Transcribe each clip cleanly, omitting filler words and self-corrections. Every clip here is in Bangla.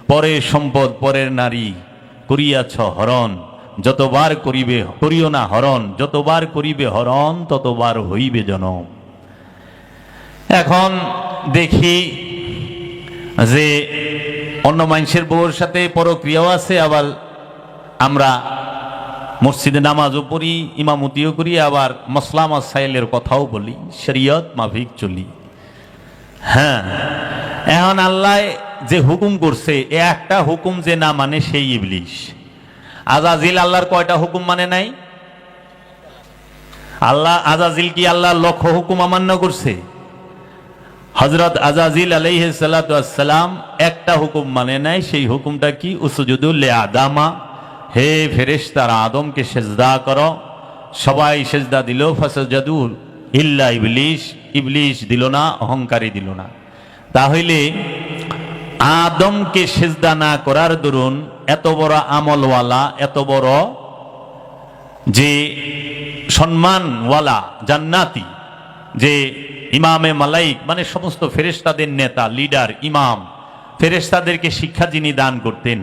পরের সম্পদ পরের নারী করিয়াছ হরণ, যতবার করিবে করিও না হরণ, যতবার করিবে হরণ ততবার হইবে জনম। এখন দেখি যে অন্য মানুষের বউর সাথে পরক্রিয়াও আছে, আবার আমরা মসজিদে নামাজও পড়ি, ইমামতিও করি, আবার মসলা মাসাইলের কথাও বলি, শরীয়ত মাফিক চলি। হ্যাঁ, এখন আল্লাহ যে হুকুম করছে এ একটা হুকুম যে না মানে সেই ইবলিশ। আজাজিল আল্লাহর কয়টা হুকুম মানে নাই? আল্লাহ আজাজিল কি আল্লাহর লক্ষ হুকুম অমান্য করছে? হযরত আজাজিল আলাইহিস সালাতু ওয়াস সালাম একটা হুকুম মানে নাই। সেই হুকুমটা কি? উসজুদু লিআদামা, হে ফেরেশতারা আদমকে সিজদা করো। সবাই সিজদা দিল, ফাসাজাদু ইল্লা ইবলিশ, ইবলিশ দিল না, অহংকারী দিল না। তাহলে আদমকে সিজদা না করার দরুন এত বড় আমলওয়ালা, এত বড় যে সম্মানওয়ালা জান্নাতি, যে ইমামে মালাইক মানে সমস্ত ফেরেশতাদের নেতা, লিডার, ইমাম, ফেরেশতাদেরকে শিক্ষা যিনি দান করতেন,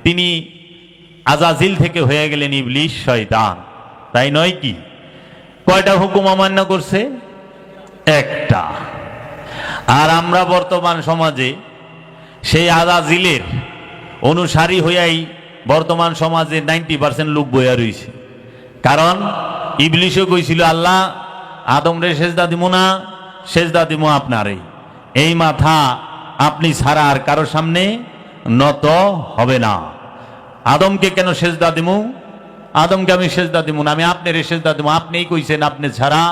তিনি আজাজিল থেকে হয়ে গেলেন ইবলিশ, শয়তান। তাই নয় কি? কয়টা হুকুম অমান্য করছে? একটা। আর আমরা বর্তমান সমাজে সেই আজাজিলের অনুসারী হইয়াই বর্তমান সমাজে 90% লোক বইয়া রয়েছে। কারণ ইবলিশও কইছিল আল্লাহ আদমরে সেজদা দিব না, সেজদা দিব আপনারে। এই মাথা আপনি ছাড়া আর কারো সামনে নত হবে না। আদমকে কেন সেজদা দিব? আদমকে আমি সেজদা দিব না, আমি আপনারে সেজদা দিব। আপনিই কইছেন আপনি ছাড়া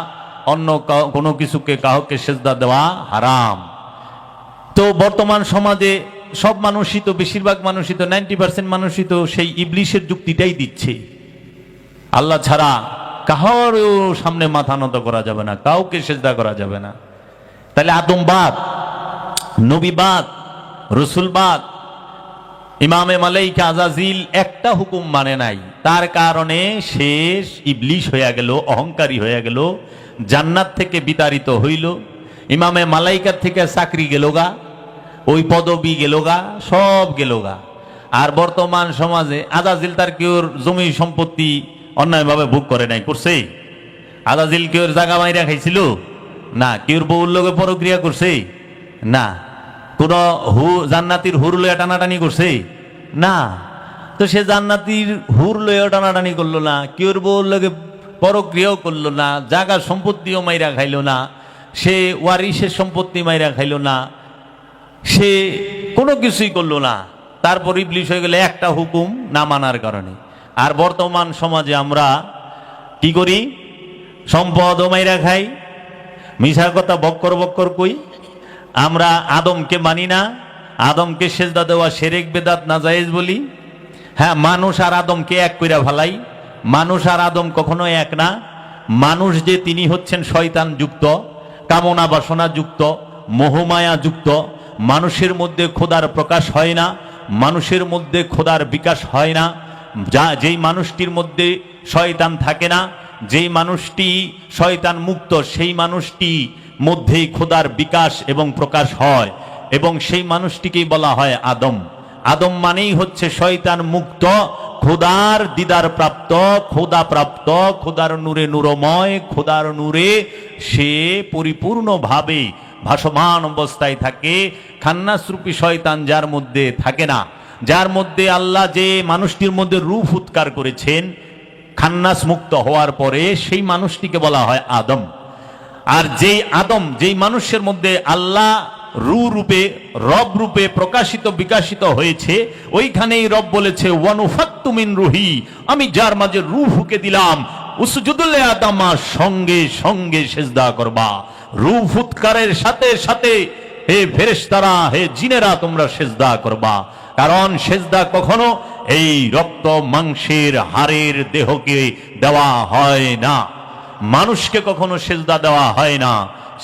অন্য কোনো কিছুকে কাউকে সেজদা দেওয়া হারাম। তো বর্তমান সমাজে সব মানুষই তো, বেশিরভাগ মানুষই তো, 90% মানুষই তো সেই ইবলিশের যুক্তিটাই দিচ্ছে। আল্লাহ ছাড়া কাহার সামনে মাথা নত করা যাবে না, কাউকে সেজদা করা যাবে না। তাহলে আদমবাদ, নবীবাদ, রসুলবাদ, ইমামে মালাইকা আজাজিল একটা হুকুম মানে নাই। তার কারণে শেষ ইবলিশ হয়ে গেল, অহংকারী হয়ে গেল, জান্নাত থেকে বিতাড়িত হইল, ইমামে মালাইকার থেকে চাকরি গেল গা, ওই পদবি গেল গা, সব গেল গা। আর বর্তমান সমাজে আজাজিল তার কেউর জমি সম্পত্তি অন্যায়ভাবে ভোগ করে নাই, করছে? আজাজিল কেউর জায়গা মাইরা খাইছিল না? কেউর বউর লগে পরক্রিয়া করছে না? কোন জান্নাতির হুর লইয়া টানাটানি করছে না? তো সে জান্নাতির হুর লইয়া টানাটানি করলো না, কেউর বউর লগে পরক্রিয়াও করলো না, জায়গা সম্পত্তিও মাইরা খাইলো না, সে ওয়ারিসের সম্পত্তি মাইরা খাইলো না, সে কোনো কিছুই করলো না। তারপর ইবলিশ হয়ে গেলে একটা হুকুম না মানার কারণে। আর বর্তমান সমাজে আমরা কি করি? সম্পদও মাইরা খাই, মিছা কথা বক্কর বক্কর কই। আমরা আদমকে মানি না, আদমকে সেজদা দেওয়া শিরক বেদাত নাজায়েজ বলি। হ্যাঁ, মানুষ আর আদমকে এক কইরা ফেলাই। মানুষ আর আদম কখনো এক না। মানুষ যে তিনি হচ্ছেন শয়তান যুক্ত, কামনা বাসনা যুক্ত, মোহমায়া যুক্ত। মানুষের মধ্যে খোদার প্রকাশ হয় না, মানুষের মধ্যে খোদার বিকাশ হয় না। যেই মানুষটির মধ্যে শয়তান থাকে না, যেই মানুষটি শয়তান মুক্ত, সেই মানুষটি মধ্যেই খোদার বিকাশ এবং প্রকাশ হয়, এবং সেই মানুষটিকেই বলা হয় আদম। আদম মানেই হচ্ছে শয়তান মুক্ত, খোদার দিদার প্রাপ্ত, খোদা প্রাপ্ত, খোদার নূরে নূরময়, খোদার নূরে সে পরিপূর্ণভাবে ভাসমান অবস্থায় থাকে। খান্নাসরূপী শয়তান যার মধ্যে থাকে না, যার মধ্যে আল্লাহ যে মানুষটির মধ্যে রূহ উৎকার করেছেন, খান্নাস মুক্ত হওয়ার পরে সেই মানুষটিকে বলা হয় আদম। আর যেই আদম, যেই মানুষের মধ্যে আল্লাহ রূহ রূপে, রব রূপে প্রকাশিত বিকাশিত হয়েছে, ওইখানেই রব বলেছে ওয়ানুফাত্তু মিন রুহি, আমি যার মাঝে রূহ ফুঁকে দিলাম, উসজুদু লিআদামা, সঙ্গে সঙ্গে সেজদা করবা। রূহ ফুৎকারের সাথে সাথে হে ফেরেশতারা, হে জিনেরা, তোমরা সেজদা করবা। কারণ সেজদা কখনো এই রক্ত মাংসের হাড়ের দেহকে দেওয়া হয় না, মানুষকে কখনো সেজদা দেওয়া হয় না।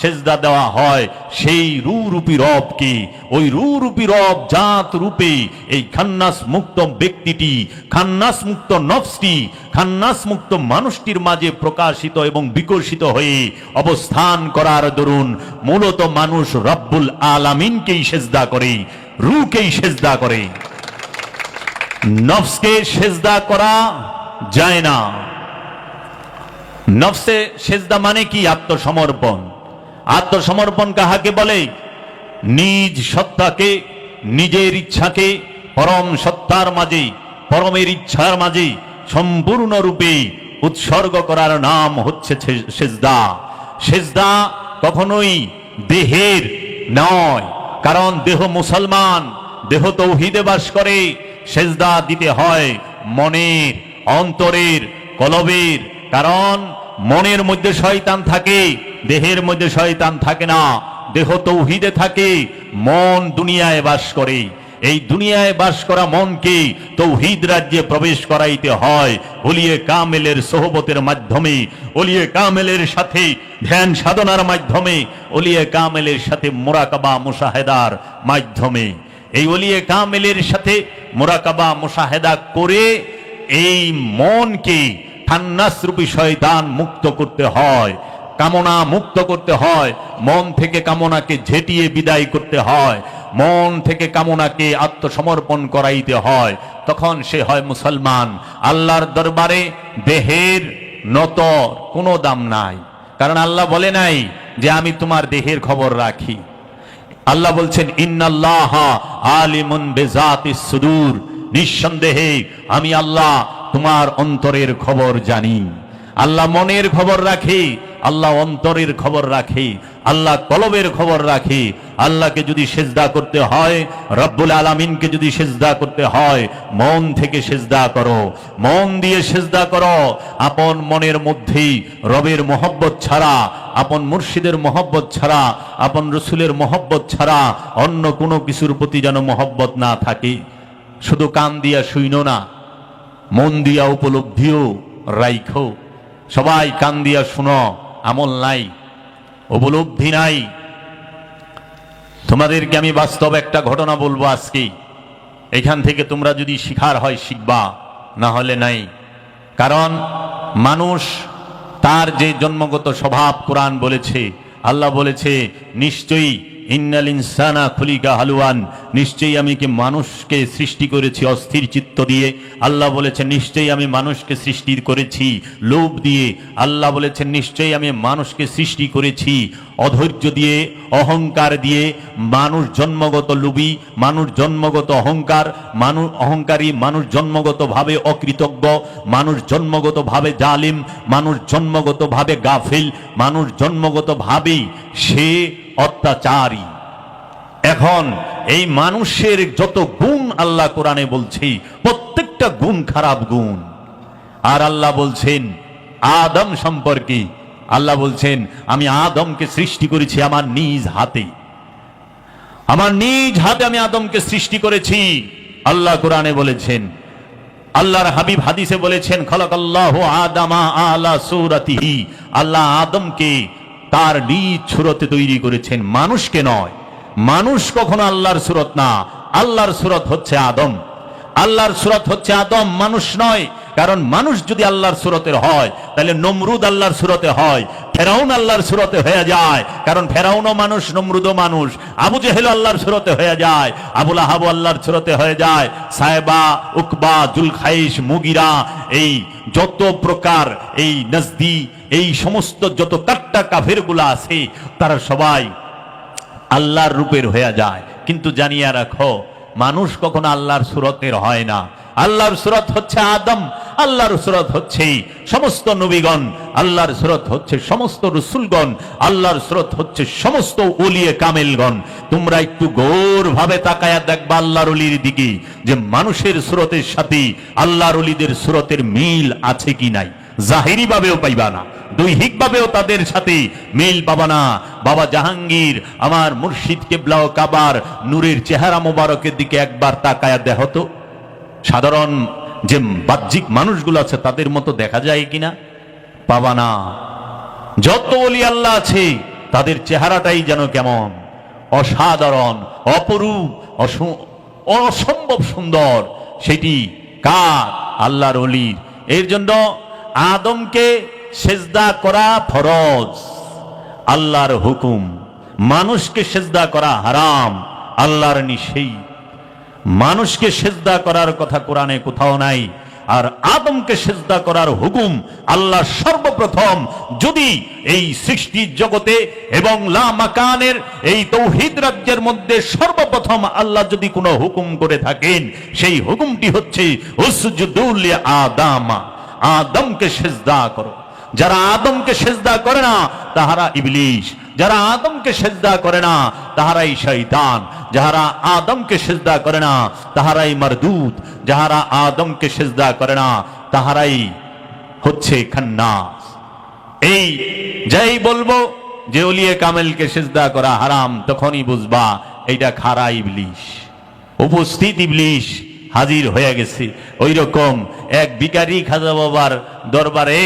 সেজদা দেওয়া হয় সেই রূপী রবকে। ওই রূপী রব জাত রূপে এই খান্নাস মুক্ত ব্যক্তিটি, খান্নাস মুক্ত নফসটি, খান্নাস মুক্ত মানুষটির মাঝে প্রকাশিত এবং বিকশিত হয়ে অবস্থান করার দরুন মূলত মানুষ রব্বুল আলামিনকেই সেজদা করে, রূহকেই সেজদা করে। নফসকে সেজদা করা যায় না। নফসে সেজদা মানে কি? আত্মসমর্পণ। আত্মসমর্পণ কাহাকে বলে? নিজ সত্তাকে, নিজের ইচ্ছাকে পরম সত্তার মাঝে, পরমের ইচ্ছার মাঝে সম্পূর্ণরূপে উৎসর্গ করার নাম হচ্ছে সেজদা। সেজদা কখনোই দেহের নয়, কারণ দেহ মুসলমান, দেহ তৌহিদে বাস করে। সেজদা দিতে হয় মনের, অন্তরের, কলবের, কারণ মনের মধ্যে শয়তান থাকে, দেহের মধ্যে শয়তান থাকে না। দেহ তৌহিদে থাকে, মন দুনিয়ায় বাস করে। এই দুনিয়ায় বাস করা মনকে তৌহিদ রাজ্যে প্রবেশ করাইতে হয় ওলিয়ে কামেলের সোহবতের মাধ্যমে, ওলিয়ে কামেলের সাথে ধ্যান সাধনার মাধ্যমে, ওলিয়ে কামেলের সাথে মুরাকাবা মুশাহেদার মাধ্যমে। এই ওলিয়ে কামেলের সাথে মুরাকাবা মুশাহেদা করে এই মনকে খান্নাস রূপী শয়তান মুক্ত করতে হয়, কামনা মুক্ত করতে হয়, মন থেকে কামনাকে ঝেঁটিয়ে বিদায় করতে হয়, মন থেকে কামনাকে আত্মসমর্পণ করাইতে হয়। তখন সে হয় মুসলমান। আল্লাহর দরবারে দেহের নত কোনো দাম নাই, কারণ আল্লাহ বলে নাই যে আমি তোমার দেহের খবর রাখি। আল্লাহ বলছেন ইন্নাল্লাহা আলিমুন বিজাতিস সুদূর, নিঃসন্দেহে আমি আল্লাহ তোমার অন্তরের খবর জানি। আল্লাহ মনের খবর রাখে, আল্লাহ অন্তরের খবর রাখে, আল্লাহ কলবের খবর রাখে। আল্লাহকে যদি সেজদা করতে হয়, রব্বুল আলামিনকে যদি সেজদা করতে হয়, মন থেকে সেজদা করো, মন দিয়ে সেজদা করো। আপন মনের মধ্যেই রবের মহব্বত ছাড়া, আপন মুর্শিদের মহব্বত ছাড়া, আপন রসুলের মহব্বত ছাড়া অন্য কোনো কিছুর প্রতি যেন মহব্বত না থাকে। শুধু কান দিয়া শুইনো না, মন দিয়া উপলব্ধিও রাইখো। সবাই কান দিয়া শুনো, আমল নাই, উপলব্ধি নাই। তোমাদেরকে আমি বাস্তব একটা ঘটনা বলবো আজকে, এখান থেকে তোমরা যদি শিখার হয় শিখবা, না হলে নাই। কারণ মানুষ তার যে জন্মগত স্বভাব, কোরআন বলেছে, আল্লাহ বলেছে নিশ্চয়ই ইন্নাল ইনসানা খুলিকা হালুয়ান, নিশ্চয়ই আমি কি মানুষকে সৃষ্টি করেছি অস্থির চিত্ত দিয়ে। আল্লাহ বলেছেন নিশ্চয়ই আমি মানুষকে সৃষ্টি করেছি লোভ দিয়ে। আল্লাহ বলেছেন নিশ্চয়ই আমি মানুষকে সৃষ্টি করেছি অধৈর্য দিয়ে, অহংকার দিয়ে। মানুষ জন্মগত লোভী, মানুষ জন্মগত অহংকার, মানুষ অহংকারী, মানুষ জন্মগতভাবে অকৃতজ্ঞ, মানুষ জন্মগতভাবে জালিম, মানুষ জন্মগতভাবে গাফিল, মানুষ জন্মগতভাবেই সে অত্যাচারী। এখন এই মানুষের যত গুণ আল্লাহ কোরআনে বলছে, প্রত্যেকটা গুণ খারাপ গুণ। আর আল্লাহ বলছেন আদম সম্পর্কে, আল্লাহ বলছেন আমি আদমকে সৃষ্টি করেছি আমার নিজ হাতে, আমার নিজ হাতে আমি আদমকে সৃষ্টি করেছি। আল্লাহ কোরআনে বলেছেন, আল্লাহর হাবিব হাদিসে বলেছেন খালাকাল্লাহু আদামা আলা সূরাতিহি, আল্লাহ আদমকে তার নিজ সুরতে তৈরি করেছেন, মানুষকে নয়। মানুষ কখনো আল্লাহর সুরত না, আল্লাহর সুরত হচ্ছে আদম। আল্লাহর সুরত হচ্ছে আদম, মানুষ নয়। কারণ মানুষ যদি আল্লাহর সুরতের হয়, তাহলে নমরুদ আল্লাহর সুরতে হয়, ফেরাউন আল্লাহর সুরতে হয়ে যায়। কারণ ফেরাউনও মানুষ, নমরুদও মানুষ। আবু জেহেল আল্লাহর সুরতে হয়ে যায়, আবু লাহাব আল্লাহর সুরতে হয়ে যায়, সাহেবা, উকবা, জুলখাইশ, মুগিরা, এই যত প্রকার এই নজদি, এই সমস্ত যত কাট্টা কাফেরগুলা আছে, তারা সবাই আল্লাহর রূপের হয়ে যায়। কিন্তু জানিয়ে রাখো, মানুষ কখনো আল্লাহর সুরতের হয় না। আল্লাহর সুরত হচ্ছে আদম, আল্লাহর সুরত হচ্ছে সমস্ত নবীগণ, আল্লাহর সুরত হচ্ছে সমস্ত রসুলগণ, আল্লাহর সুরত হচ্ছে সমস্ত ওলিয়ে কামেলগণ। তোমরা একটু গৌর ভাবে তাকায়া দেখবা আল্লাহর ওলির দিকে, যে মানুষের সুরতের সাথে আল্লাহর ওলিদের সুরতের মিল আছে কি নাই। জাহিরি ভাবেও পাইবা না, দৈহিক ভাবেও তাদের সাথে মিল পাবা না। বাবা জাহাঙ্গীর আমার মুর্শিদ কেবলা ও কাবার নূরের চেহারা মোবারকের দিকে একবার তাকায়া দেখো তো, সাধারণ যে বাহ্যিক মানুষগুলো আছে তাদের মতো দেখা যায় কিনা, পাবা না। যত ওলি আল্লাহ আছে তাদের চেহারাটাই যেন কেমন অসাধারণ, অপরূপ, অসম্ভব সুন্দর। সেটি কার? আল্লাহর ওলির। এর জন্য আদমকে সেজদা করা ফরজ, আল্লাহর হুকুম। মানুষকে সেজদা করা হারাম, আল্লাহর নিষেধ। মানুষকে সেজদা করার কথা কোরআনে কোথাও নাই। আর আদমকে সেজদা করার হুকুম আল্লাহ সর্বপ্রথম যদি এই সৃষ্টির জগতে এবং লা মাকানের এই তৌহিদ রাজ্যের মধ্যে সর্বপ্রথম আল্লাহ যদি কোনো হুকুম করে থাকেন, সেই হুকুমটি হচ্ছে উসজুদু লি আদামা, আদমকে সেজদা করো। যারা আদমকে সেজদা করে না তাহারা ইবলিশ, যারা আদমকে সেজদা করে না তাহারাই শয়তান, যারা আদমকে সেজদা করে না তাহারাই মারদুদ, যারা আদমকে সেজদা করে না তাহারাই হচ্ছে খান্নাস। এই যাই বলবো যে ওলিয়ে কামেলকে সেজদা করা হারাম, তখনই বুঝবা এইটা খারা ইবলিশ, উপস্থিত ইবলিশ হাজির হয়ে গেছে। ওই রকম এক ভিখারি খাজা বাবার দরবারে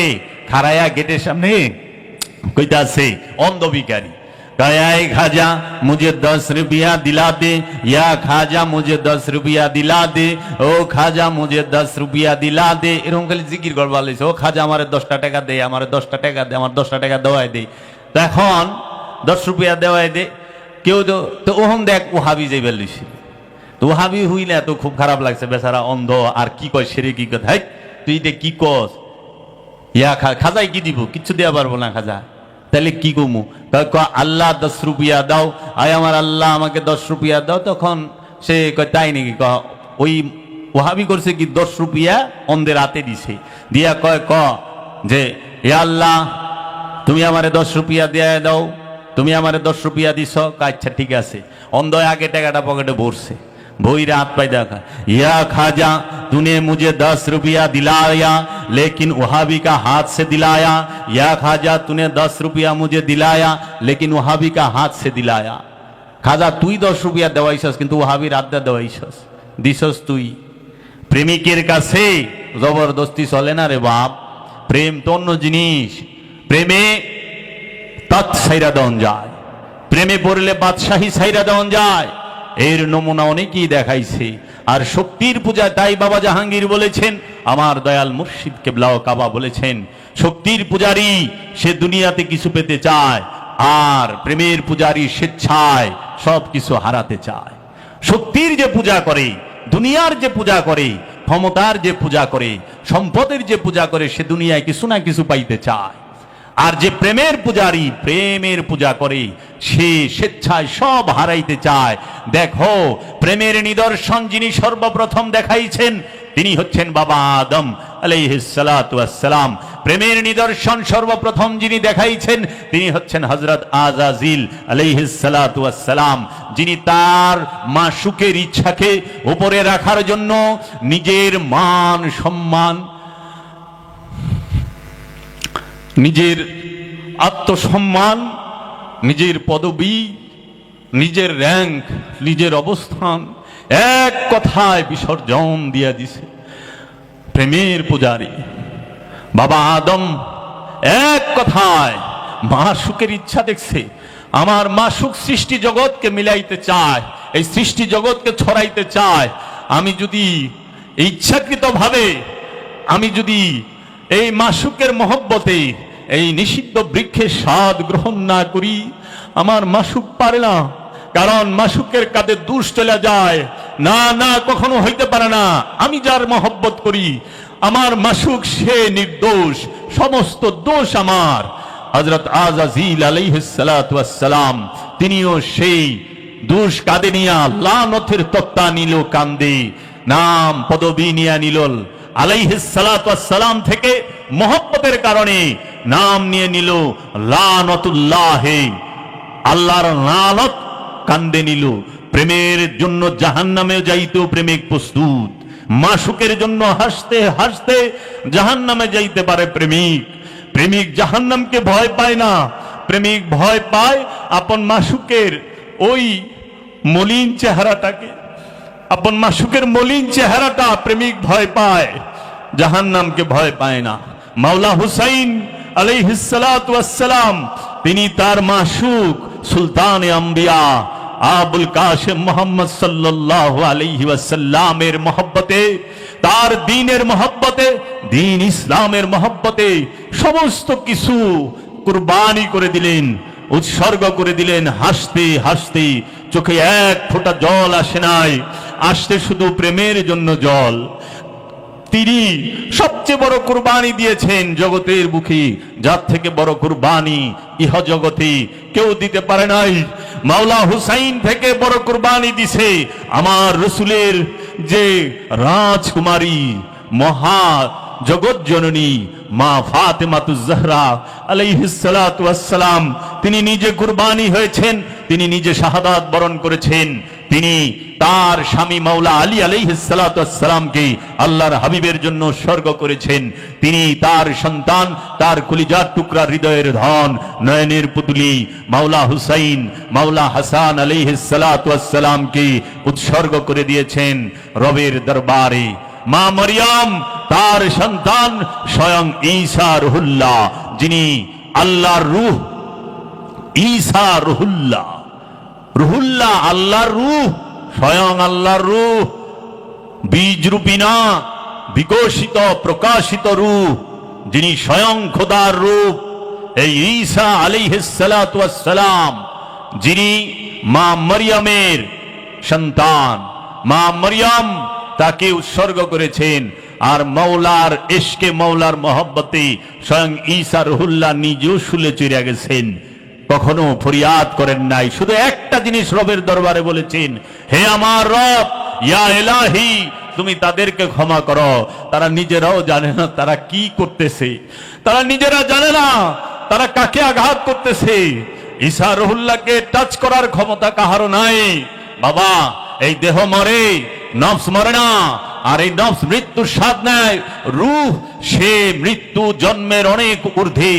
খারায়া গেটের সামনে কইতাছে অন্ধ ভিখারি, कयाए खाजा मुझे 10 रुपया दिला दे, या खाजा मुझे 10 रुपया दिला दे, ओ खाजा मुझे 10 रुपया दिला दे। এরকম খালি জিকির করবা লইছে, ও খাজা আমারে 10টা টাকা দে, আমারে 10টা টাকা দে, আমার 10টা টাকা দেওয়াই দে। তখন 10 রুপিয়া দেওয়াই দে। কেউ তো ওহম দেখ ওহাবি যাইবার লইছে, তো ওহাবি হইলে তো খুব খারাপ লাগছে, বেচারা অন্ধ আর কি কয় সেরে কি কথা, তুই এটা কি কস, ইয়া খাজাই কি দিব, কিচ্ছু দেওয়া পারবো না খাজা, তাহলে কি কমু, আল্লাহ 10 রুপিয়া দাও, আয় আমার আল্লাহ আমাকে 10 রুপিয়া দাও। তখন সে কয় তাই নাকি, ওই ওহাবি করছে কি 10 রুপিয়া অন্ধের হাতে দিছে, দিয়া কয় যে এ আল্লাহ তুমি আমারে 10 রুপিয়া দিয়ে দাও, তুমি আমারে 10 রুপিয়া দিছ। আচ্ছা ঠিক আছে। অন্ধ আগে টাকাটা পকেটে ভরছে, भोईरा हाथ पाई देखा, या खाजा तूने मुझे 10 रुपया दिलाया लेकिन वहाबी का हाथ से दिलाया, या खाजा तूने 10 रुपया मुझे दिलाया लेकिन वहाबी का हाथ से दिलाया। खाजा तुई 10 रुपया देवाइछस किन्तु वहाबी रात देवाइछस दिसस तुई। प्रेमिकेर काछे जबरदस्ती चले ना रे बाप, प्रेम तो अन्य जिनिस, प्रेमे तत् साइरा देওয়া যায়, प्रेमे पड़ले बादशाही साइरा देওয়া যায়। এর নমুনা অনেকেই দেখাইছে। আর শক্তির পূজা তাই বাবা জাহাঙ্গীর বলেছেন, আমার দয়াল মুর্শিদ কেবলা ও কাবা বলেছেন, শক্তির পূজারী সে দুনিয়াতে কিছু পেতে চায়, আর প্রেমের পূজারী স্বেচ্ছায় সব কিছু হারাতে চায়। শক্তির যে পূজা করে, দুনিয়ার যে পূজা করে, ক্ষমতার যে পূজা করে, সম্পদের যে পূজা করে, সে দুনিয়ায় কিছু না কিছু পাইতে চায়। আর যে প্রেমের পূজারী প্রেমের পূজা করে, সে স্বেচ্ছায় সব হারাইতে চায়। দেখো প্রেমের নিদর্শন যিনি সর্বপ্রথম দেখাইছেন তিনি হচ্ছেন বাবা আদম আলাইহিস সালাতু ওয়াস সালাম। প্রেমের নিদর্শন সর্বপ্রথম যিনি দেখাইছেন তিনি হচ্ছেন হযরত আযাজিল আলাইহিস সালাতু ওয়াস সালাম, যিনি তার মাশুকের ইচ্ছাকে উপরে রাখার জন্য নিজের মান সম্মান, নিজের আত্মসম্মান, নিজের পদবী, নিজের র্যাঙ্ক, নিজের অবস্থান এক কথায় বিসর্জন দিয়ে দিছে। প্রেমের পূজারী বাবা আদম এক কথায় মাশুকের ইচ্ছা দেখছে, আমার মাশুক সৃষ্টি জগৎকে মিলাইতে চায়, এই সৃষ্টি জগৎকে ছড়াইতে চায়। আমি যদি ইচ্ছাকৃতভাবে আমি যদি এই মাশুকের মহব্বতে এই নিষিদ্ধ বৃক্ষের স্বাদ গ্রহণ না করি, আমার মাশুক পারে না, কারণ মাশুকের কাঁধে দোষ চলে যায়। না না, কখনো হইতে পারে না। আমি যার মহব্বত করি আমার মাশুক সে নির্দোষ, সমস্ত দোষ আমার। হযরত আযাজিল আলাইহিস সালাতু ওয়াস সালাম তিনিও সেই দোষ কাঁধে নিয়া লানতের তক্তা নিল কান্দে, নাম পদবী নিয়া নিল আলাইহিস সালাতু ওয়াস সালাম থেকে মহব্বতের কারণে নাম নিয়ে নিল লানতুল্লাহ, আল্লাহর লানত কান্দে নিল। প্রেমের জন্য জাহান্নামে যাইতেও প্রেমিক প্রস্তুত, মাশুকের জন্য হাসতে হাসতে জাহান্নামে যাইতে পারে প্রেমিক। প্রেমিক জাহান্নামকে ভয় পায় না, প্রেমিক ভয় পায় আপন মাশুকের ওই মলিন চেহারাটাকে, আপন মাশুকের মলিন চেহারাটা প্রেমিক ভয় পায়, জাহান্নামকে ভয় পায় না। মাওলা হুসাইন আলাইহিস সালাতু ওয়াস সালাম তিনি তার মাশুক সুলতানে আম্বিয়া আবুল কাসেম মুহাম্মদ সাল্লাল্লাহু আলাইহি ওয়াসাল্লামের মহব্বতে, তার দ্বীনের মহব্বতে, দ্বীন ইসলামের মহব্বতে সমস্ত কিছু কুরবানি করে দিলেন, উৎসর্গ করে দিলেন। হাসতে হাসতে চোখে এক ফোঁটা জল আসে নাই। আসছে শুধু প্রেমের জন্য জল। তিনি সবচেয়ে বড় কুরবানি দিয়েছেন জগতের বুকে, যার থেকে বড় কুরবানি ইহ জগতে কেউ দিতে পারে নাই। মাওলা হুসাইন থেকে বড় কুরবানি দিছে আমার রসুলের যে রাজকুমারী মহা জগৎ জননী মা ফাতেমাতুজ জাহরা আলাইহিস সালাতু ওয়াস সালাম। তিনি নিজে কুরবানি হয়েছেন, তিনি নিজে শাহাদাত বরণ করেছেন। তিনি তার স্বামী মাওলা আলী আলাইহিস সালাতু ওয়াস সালামকে আল্লাহর হাবিবের জন্য উৎসর্গ করেছেন। তিনি তার সন্তান, তার কলিজার টুকরা, হৃদয়ের ধন, নয়নের পুতুলি মাওলা হুসাইন, মাওলা হাসান আলাইহিস সালাতু ওয়াস সালামকে উৎসর্গ করে দিয়েছেন রবের দরবারে। মা মরিয়ম তার সন্তান স্বয়ং ঈসা রুহুল্লাহ, যিনি আল্লাহর রূহ। ঈসা রুহুল্লাহ, রুহুল্লাহ আল্লাহর রূহ, স্বয়ং আল্লাহর রূহ, বীজ রূপী না, বিকশিত প্রকাশিত রূহ, যিনি স্বয়ং খোদার রূপ। এই ঈসা আলাইহিস সালাতু ওয়াস সালাম, যিনি মা মরিয়মের সন্তান, মা মরিয়ম তাকে উৎসর্গ করেছেন। আর মৌলার ইশকে, মৌলার মহব্বতে স্বয়ং ঈসা রুহুল্লাহ নিজেও শুলে চড়ে গেছেন, কখনো ফরিয়াদ করেন নাই। শুধু একটা জিনিস রবের দরবারে বলেছেন, হে আমার রব, ইয়া ইলাহি, তুমি তাদেরকে ক্ষমা করো। তারা নিজেরাও জানে না তারা কি করতেছে, তারা নিজেরা জানে না তারা কাকে আঘাত করতেছে। ঈসা রুহুল্লাহকে টাচ করার ক্ষমতা কাহারও নাই। বাবা, এই দেহ মরে, নফস মরে না। আর এই নফস মৃত্যুর স্বাদ নেয়, রূহ সে মৃত্যু জন্মের অনেক ঊর্ধ্বে।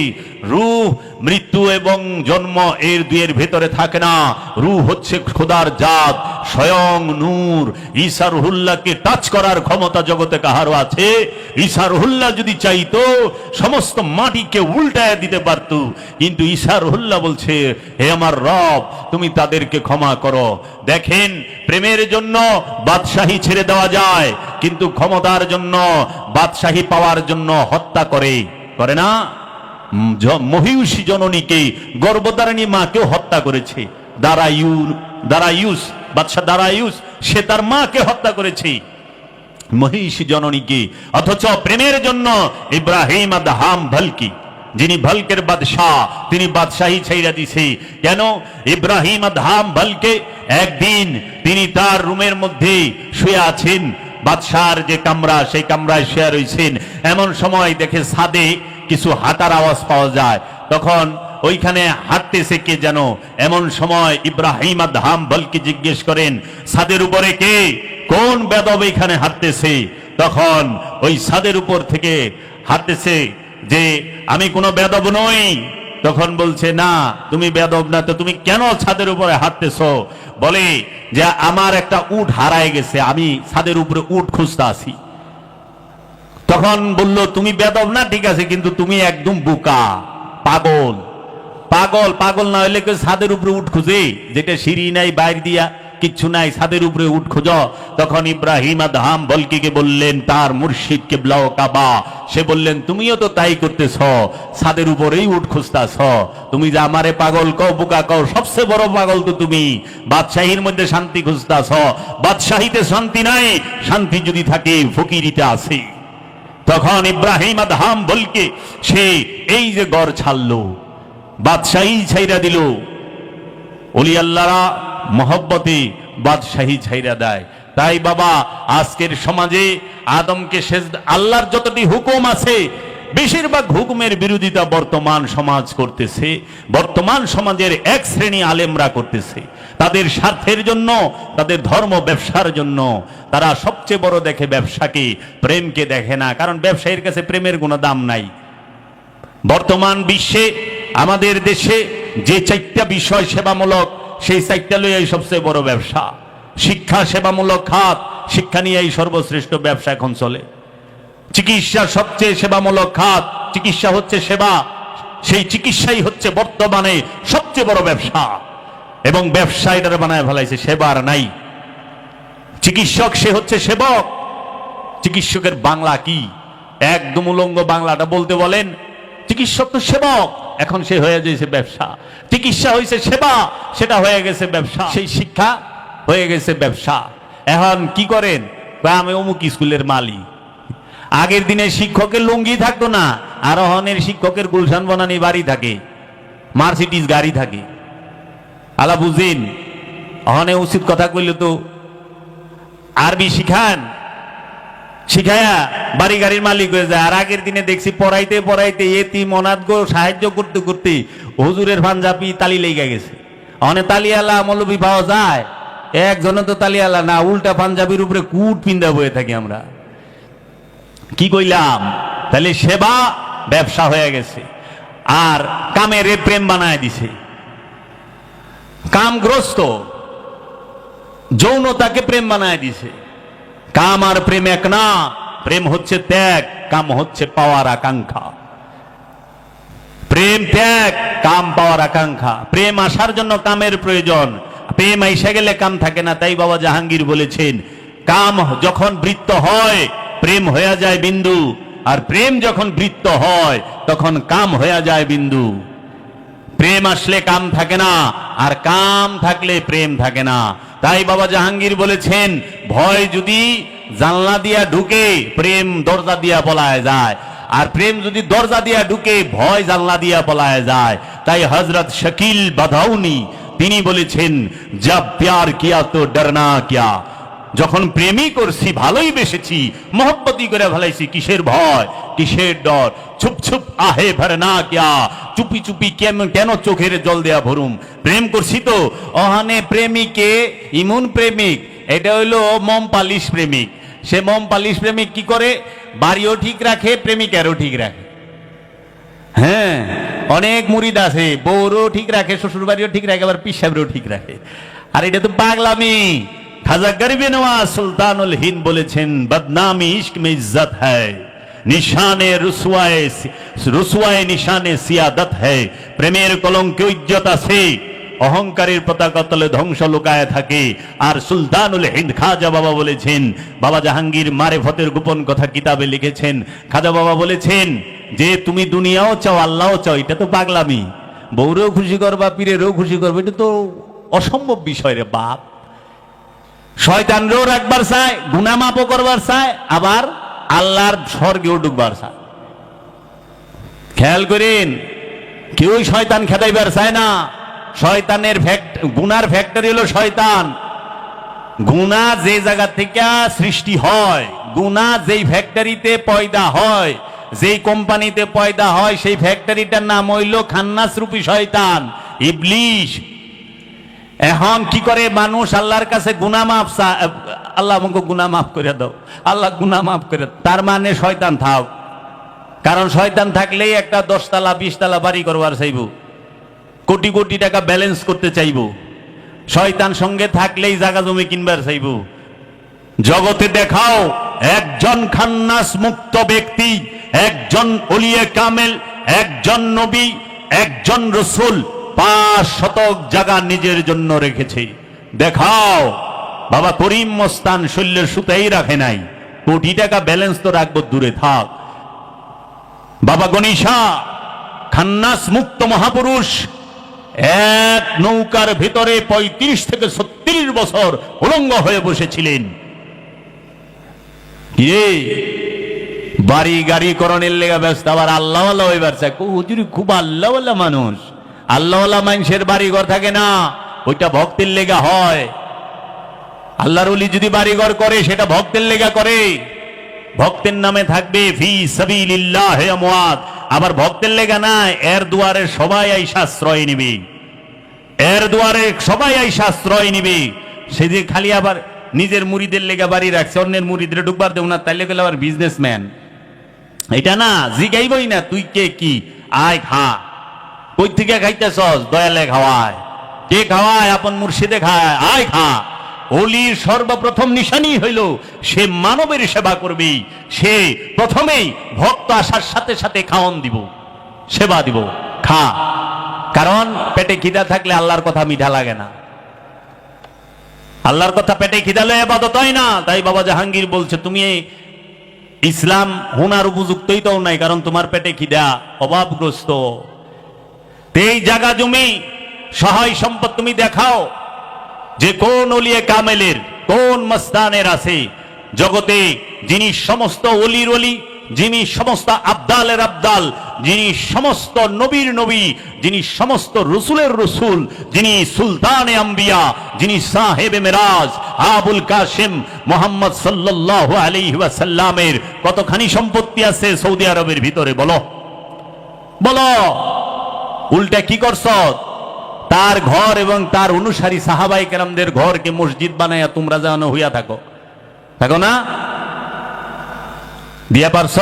রূহ মৃত্যু এবং জন্ম এর দুয়ের ভেতরে থাকে না। রূহ হচ্ছে খোদার জাত, স্বয়ং নূর। ঈসা রুহুল্লাহকে টাচ করার ক্ষমতা জগতে কাহারও আছে? ঈসা রুহুল্লাহ যদি চাইতো সমস্ত মাটিকে উল্টায় দিতে পারত, কিন্তু ঈসা রুহুল্লাহ বলছে, হে আমার রব, তুমি তাদেরকে ক্ষমা করো। দেখেন, প্রেমের জন্য বাদশাহী ছেড়ে দেওয়া যায়, কিন্তু ক্ষমতার জন্য, বাদশাহী পাওয়ার জন্য হত্যা করে না? মহিষী জননীকে, গর্ভধারিণী মাকেও হত্যা করেছে দারায়ুস, বাদশা দারায়ুস, সে তার মাকে হত্যা করেছে, মহিষী জননীকে। অথচ প্রেমের জন্য ইব্রাহিম আদহাম ভলকি, যিনি ভলকের বাদশাহ, তিনি বাদশাহী ছাইরা দিছে। কেন? ইব্রাহিম আদহাম ভলকে একদিন তিনি তার রুমের মধ্যে শুয়ে আছেন, বাদশার যে কামরা, সেই কামরায় শুয়ে রয়েছেন। এমন সময় দেখে ছাদে কিছু হাঁটার আওয়াজ পাওয়া যায়। তখন ওইখানে হাঁটতেছে কে যেন। এমন সময় ইব্রাহিম আদহাম বলকে জিজ্ঞেস করেন, ছাদের উপরে কে, কোন বেদব এখানে হাঁটতেছে? তখন ওই ছাদের উপর থেকে হাঁটতেছে যে, আমি কোনো বেদব নই। তখন বলছে, না তুমি বেদব না, তো তুমি কেন ছাদের উপরে হাঁটতেছো? বলে যে, আমার একটা উট হারায় গেছে, আমি ছাদের উপরে উট খুঁজতে আসি। তখন বলল, তুমি বেদব না ঠিক আছে, কিন্তু তুমি একদম বোকা, পাগল। পাগল পাগল না হইলে কেউ ছাদের উপরে উঠ খুঁজে, যেটা সিঁড়ি নাই, বাইরে দিয়া কিচ্ছু নাই, ছাদের উপরে উঠ খুঁজ। তখন ইব্রাহিম আদহাম বলকিকে বললেন, তার মুর্শিদ কিবলা কাবা, সে বললেন, তুমিও তো তাই করতেছ, ছাদের উপরেই উঠ খুঁজতেছ। তুমি যে আমারে পাগল কও, বোকা কও, সবচেয়ে বড় পাগল তো তুমি। বাদশাহীর মধ্যে শান্তি খুঁজতেছ, বাদশাহীতে শান্তি নাই, শান্তি যদি থাকে ফকিরিতে আছে। তখন ইব্রাহিম আদহাম বলকে সে এই যে গড় ছাড়লো, বাদশাহী ছাইরা দিল। ওলি আল্লাহরা মহব্বতে বাদশাহী ছাইরা দেয়। তাই বাবা, আজকের সমাজে আদমকে সেজদা, আল্লাহর যতটি হুকুম আছে, বেশিরভাগ হুকুমের বিরোধিতা বর্তমান সমাজ করতেছে। বর্তমান সমাজের এক শ্রেণী আলেমরা করতেছে, তাদের স্বার্থের জন্য, তাদের ধর্ম ব্যবসার জন্য। তারা সবচেয়ে বড় দেখে ব্যবসাকে, প্রেমকে দেখে না। কারণ ব্যবসায়ীর কাছে প্রেমের কোনো দাম নাই। বর্তমান বিশ্বে আমাদের দেশে যে 4টা বিষয় সেবামূলক, সেই 4টা লইয়াই সবচেয়ে বড় ব্যবসা। শিক্ষা সেবামূলক খাত, শিক্ষা নিয়েই সর্বশ্রেষ্ঠ ব্যবসা এখন চলে। চিকিৎসা সবচেয়ে সেবামূলক খাত, চিকিৎসা হচ্ছে সেবা, সেই চিকিৎসাই হচ্ছে বর্তমানে সবচেয়ে বড় ব্যবসা। এবং ব্যবসা এটার বানায় ফেলাইছে, সেবার নাই। চিকিৎসক সে হচ্ছে সেবক। চিকিৎসকের বাংলা কি? একদম উলঙ্গ বাংলাটা বলতে বলেন। চিকিৎসক তো সেবক, এখন সে হয়ে গেছে ব্যবসা। চিকিৎসা হয়েছে সেবা, সেটা হয়ে গেছে ব্যবসা। সেই শিক্ষা হয়ে গেছে ব্যবসা। এখন কি করেন? আমি অমুক স্কুলের মালিক। আগের দিনে শিক্ষকের লুঙ্গি থাকতো না, আর অহনের শিক্ষকের গুলশান বনানি বাড়ি থাকে, মার্সিডিজ গাড়ি থাকে। আলা বুঝিন, অহনে উচিত কথা কইলে তো আরবি শিখান, শিখায়া বাড়ি গাড়ির মালিক হয়ে যায়। আর আগের দিনে দেখছি পড়াইতে পড়াইতে এতিম অনাথ গো সাহায্য করতে করতে হুজুরের পাঞ্জাবি তালি লেগে গেছে। অনেক তালিয়ালা মৌলবি পাওয়া যায়, একজনে তো তালিয়ালা না, উল্টা পাঞ্জাবির উপরে কুট পিন্দা বয়ে থাকি আমরা। কি কইলাম? তাহলে সেবা ব্যবসা হয়ে গেছে, আর কামের প্রেম বানায় দিছে। কামগ্রস্ত যৌনতাকে প্রেম বানায় দিছে। কাম আর প্রেম এক না, প্রেম হচ্ছে ত্যাগ, কাম হচ্ছে পাওয়ার আকাঙ্ক্ষা। প্রেম ত্যাগ, কাম পাওয়ার আকাঙ্ক্ষা। প্রেম আসার জন্য কামের প্রয়োজন, প্রেম এসে গেলে কাম থাকে না। তাই বাবা জাহাঙ্গীর বলেছেন, কাম যখন বৃত্ত হয় প্রেম হয়ে যায় বিন্দু, আর প্রেম যখন বৃত্ত হয় তখন কাম হয়ে যায় বিন্দু। প্রেম আসলে কাম থাকে না, আর কাম থাকলে প্রেম থাকে না। তাই বাবা জাহাঙ্গীর বলেছেন, ভয় যদি জানলা দিয়া ঢুকে প্রেম দরজা দিয়া পলায় যায়, আর প্রেম যদি দরজা দিয়া ঢুকে ভয় জানলা দিয়া পলায় যায়। তাই হযরত শাকিল বাদাউনি তিনি বলেছেন, জব প্যার কিয়া তো ডরনা কিয়া। যখন প্রেমই করছি, ভালোই বেসেছি, মোহব্বতই করে ভালাইছি, কিসের ভয় কিসের ডর। ছুপ ছুপ আহে ভরনা কিয়া, চুপি চুপি কেন চোখের জল দেয়া ভরুম। প্রেম করছি তো। অহানে প্রেমিকে ইমন প্রেমিক, এটা হইলো মম পালিশ প্রেমিক। সে মম পালিশ প্রেমিক কি করে? বাড়িও ঠিক রাখে, প্রেমিকারও ঠিক রাখে। হ্যাঁ, অনেক মুরিদ আছে, বউরও ঠিক রাখে, শ্বশুর বাড়িও ঠিক রাখে, আবার পীর সাহেবেরও ঠিক রাখে। আর এটা তো পাগলামি। খাজা গরিবে নওয়াজ সুলতানুল হিন্দ বলেছেন, বদনামি ইश्क में इज्जत है, নিশানে রুসওয়ায়ে নিশানে সিয়াদত है। প্রেমের কলঙ্কে ইজ্জত আছে, অহংকারের পতাকা তলে ধ্বংস লুকায় থাকে। আর সুলতানুল হিন্দ খাজা বাবা বলেছেন, বাবা জাহাঙ্গীর মারেফতের গোপন কথা কিতাবে লিখেছেন। খাজা বাবা বলেছেন যে তুমি দুনিয়াও চাও আল্লাহও চাও, এটা তো পাগলামি। বউরেও খুশি করবা, পীরেরও খুশি করবে, এটা তো অসম্ভব বিষয় রে বাপ। শয়তানরেও রাখবার চায়, গুনাহ মাফও করবার চায়, আবার আল্লাহর স্বর্গেও ঢুকবার চায়। খেয়াল করেন, কেউই শয়তান খেদাইবার চায় না। শয়তানের গুনার ফ্যাক্টরি হলো শয়তান। গুনাহ যে জায়গা থেকে সৃষ্টি হয়, গুনাহ যেই ফ্যাক্টরিতে পয়দা হয়, যেই কোম্পানিতে পয়দা হয়, সেই ফ্যাক্টরিটার নাম হইল খান্নাস রূপী শয়তান, ইবলিশ। এখন কি করে মানুষ আল্লাহর কাছে গুনাহ মাফ চায়, আল্লাহ আমাকে গুনাহ মাফ করে দাও, আল্লাহ গুনাহ মাফ করে দাও। তার মানে শয়তান থাক, কারণ শয়তান থাকলেই একটা 10 তলা 20 তলা বাড়ি করবার চাইব, কোটি কোটি টাকা ব্যালেন্স করতে চাইব। শয়তান সঙ্গে থাকলেই জায়গা জমি কিনবার চাইব। জগতে দেখাও একজন খান্নাস মুক্ত ব্যক্তি, একজন ওলিয়ে কামেল, একজন নবী, একজন রসুল 5 শতক জায়গা নিজের জন্য রেখেছে। দেখাও। বাবা করিম মস্তান শৈলের সুতাই রাখে নাই, কোটি টাকা ব্যালেন্স তো রাখবো দূরে থাক। বাবা গণিশা খান্নাস মুক্ত মহাপুরুষ এক নৌকার ভিতরে 35 থেকে 36 বছর উলঙ্গ হয়ে বসেছিলেন। বাড়ি গাড়ি করণের লেগে ব্যস্ত, আবার আল্লাহওয়ালা হইবার চায়। হুজুরি খুব আল্লাহওয়ালা মানুষ। আল্লাহওয়ালা মানুষের বাড়ি ঘর থাকে না, ওইটা ভক্তের লেগা হয়। আল্লাহর ওলি যদি বাড়ি ঘর করে সেটা ভক্তের লেগা করে, ভক্তের নামে থাকবে ফি সাবিলিল্লাহ আমওয়াত। আবার ভক্তের লেগা না, এর দুয়ারে সবাই আইসা আশ্রয় নিবে, এর দুয়ারে সবাই আইসা আশ্রয় নিবে। সেদিকে খালি আবার নিজের মুরিদের লেগা বাড়ি রাখছে, অন্যের মুরিদের ঢুকবার দেব না, তাইলে গেলে আবার বিজনেসম্যান। এটা না, জিগাইবই না তুই কে কি, আয় খা। কই থেকে খাইতেছস? দয়ালে খাওয়ায়। কে খাওয়ায়? আপন মুর্শিদে খায়, আয় খা। ওলির সর্বপ্রথম নিশানি হইল সে মানবের সেবা করবে। সে প্রথমেই ভক্ত আসার সাথে সাথে খাওয়ান দিব, সেবা দিব, খা। কারণ পেটে খিদা থাকলে আল্লাহর কথা মিঠা লাগে না। আল্লাহর কথা পেটে খিদালে ইবাদত হয় না। তাই বাবা জাহাঙ্গীর বলছে, তুমি ইসলাম হুনার উপযুক্তই তো নাই, কারণ তোমার পেটে খিদা, অভাবগ্রস্ত। এই জায়গা জমি সহায় সম্পদ তুমি দেখাও যে কোন ওলিয়ে কামেলের কোন মস্তানের আছে জগতে যিনি সমস্ত অলির অলি, যিনি সমস্ত আবদালের আবদাল, যিনি সমস্ত নবীর নবী, যিনি সমস্ত রসুলের রসুল, যিনি সুলতানে আম্বিয়া, যিনি সাহেবে মেরাজ আবুল কাসিম মোহাম্মদ সাল্লাল্লাহু আলাইহি ওয়াসাল্লামের কতখানি সম্পত্তি আছে সৌদি আরবের ভিতরে? বলো বলো। উল্টা কি করছ? তার ঘর এবং তার অনুসারী সাহাবায়ে কেরামদের ঘরকে মসজিদ বানায়া তোমরা যেন হইয়া থাকো, থাকো না? দিয়া পারছ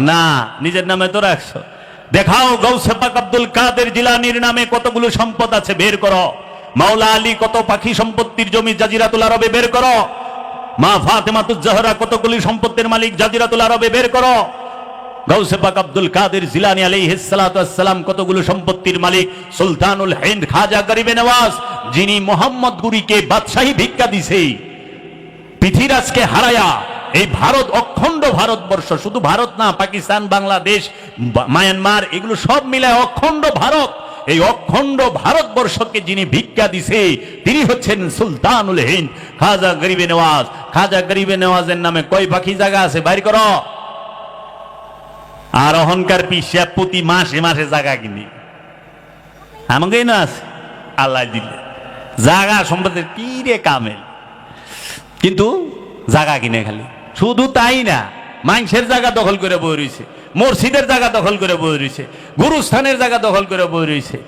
না, নিজের নামে তো রাখছো। দেখাও গৌসে পাক আব্দুল কাদের জিলানীর নামে কতগুলো সম্পদ আছে, বের করো। মাওলা আলী কত পাখি সম্পত্তির জমি জাজিরাতুল আরবে, বের করো। মা ফাতেমাতুজ জাহরা কতগুলি সম্পত্তির মালিক জাজিরাতুল আরবে, বের করো। গৌসে পাক আব্দুল কাদের জিলানী আলাইহিস সালাতু ওয়াস সালাম কতগুলো সম্পত্তির মালিক। সুলতানুল হিন্দ খাজা গরিবে নওয়াজ, যিনি মোহাম্মদ গুরিকে বাদশাহী ভিক্ষা দিছে, পৃথিবীরাজকে হারায়া এই ভারত, অখণ্ড ভারতবর্ষ, শুধু ভারত না, পাকিস্তান, বাংলাদেশ, মায়ানমার, এগুলো সব মিলায় অখণ্ড ভারত, এই অখণ্ড ভারতবর্ষকে যিনি ভিক্ষা দিছে তিনি হচ্ছেন সুলতানুল হিন্দ খাজা গরিবে নওয়াজ। খাজা গরিবে নওয়াজের নামে কয় পাখি জায়গা আছে, বাইর করো। আর অহংকার পিসা প্রতি মাসে মাসে জায়গা কিনি, আমাকে না আছে আল্লাহ দিলে জায়গা সম্পদের কি রে কামেল, কিন্তু জায়গা কিনে খালি। শুধু তাই না, মানুষের জায়গা দখল করে বই রয়েছে, মসজিদের জায়গা দখল করে বই রয়েছে, গুরুস্থানের জায়গা দখল করে বই রয়েছে,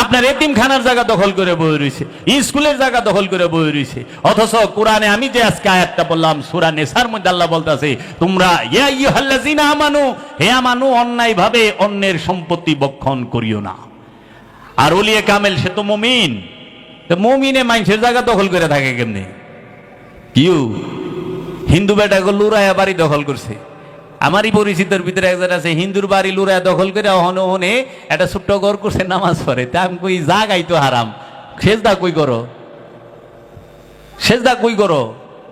আপনার এতিমখানার জায়গা দখল করে বই রয়েছে, স্কুলের জায়গা দখল করে বই রয়েছে। অথচ কোরআনে আমি যে আজকে আয়াতটা বললাম সূরা নিসার মধ্যে আল্লাহ বলতেছে, তোমরা ইয়া আইয়ুহাল্লাযিনা আমানু, হে আমানু, অন্যায় ভাবে অন্যের সম্পত্তি বক্ষণ করিও না। আর ওলিয়ে কামেল সে তো মুমিন, মুমিনে মানুষের জায়গা দখল করে থাকে কেমনে? কিউ হিন্দু বেটাকে লুরায়া বাড়ি দখল করছে। আমারই পরিচিতের ভিতরে একজন আছে, হিন্দুর বাড়ি লুরায়া দখল করে ওহনে ওহনে একটা ছোট্ট ঘর করছে, নামাজ পড়ে। তা আমি কই জাগাই তো হারাম, সেজদা কই করো, সেজদা কই করো?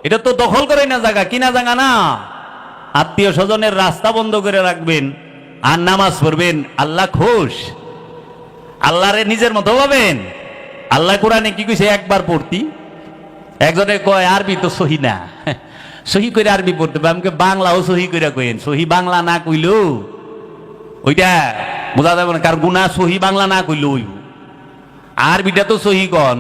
এটা তো দখল করে না জায়গা, কিনা জায়গা না। আত্মীয় স্বজনের রাস্তা বন্ধ করে রাখবেন আর নামাজ পড়বেন, আল্লাহ খুশ? আল্লাহরে নিজের মতো পাবেন? আল্লাহ কোরআনে কি কইছে? একবার পড়তি। একজনে কয় আরবি তো সহি না, সহি করে আরবি পড়তে হবে। আমাকে বাংলাও সহি করে কইেন, সহি বাংলা না কইলো ওইটা বোঝা যাবে না, কার গুণা সহি বাংলা না কইলো ওই আরবিটা তো সহি কন।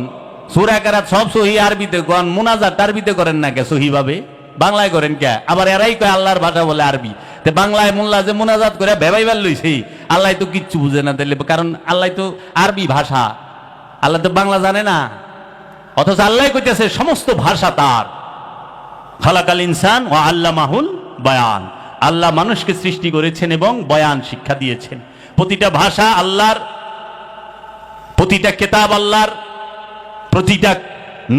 সূরা কারাত সব সহি আরবিতে কন, মুনাজাত আরবিতে করেন না কে? সহি ভাবে বাংলায় করেন কে? আবার এরাই কয় আল্লাহর ভাষা বলে আরবি। তে বাংলায় মোল্লা যে মুনাজাত করে ভেবাইবার লইছে, আল্লাহ তো কিচ্ছু বুঝে না দিলে, কারণ আল্লাহ তো আরবি ভাষা, আল্লাহ তো বাংলা জানে না। অথচ আল্লাহ কইতেছে সমস্ত ভাষা তার। খালাকাল ইনসান ওয়া আল্লামাহুল বায়ান, আল্লাহ মানুষকে সৃষ্টি করেছেন এবং বয়ান শিক্ষা দিয়েছেন। প্রতিটা ভাষা আল্লাহর, প্রতিটা কিতাব আল্লাহর, প্রতিটা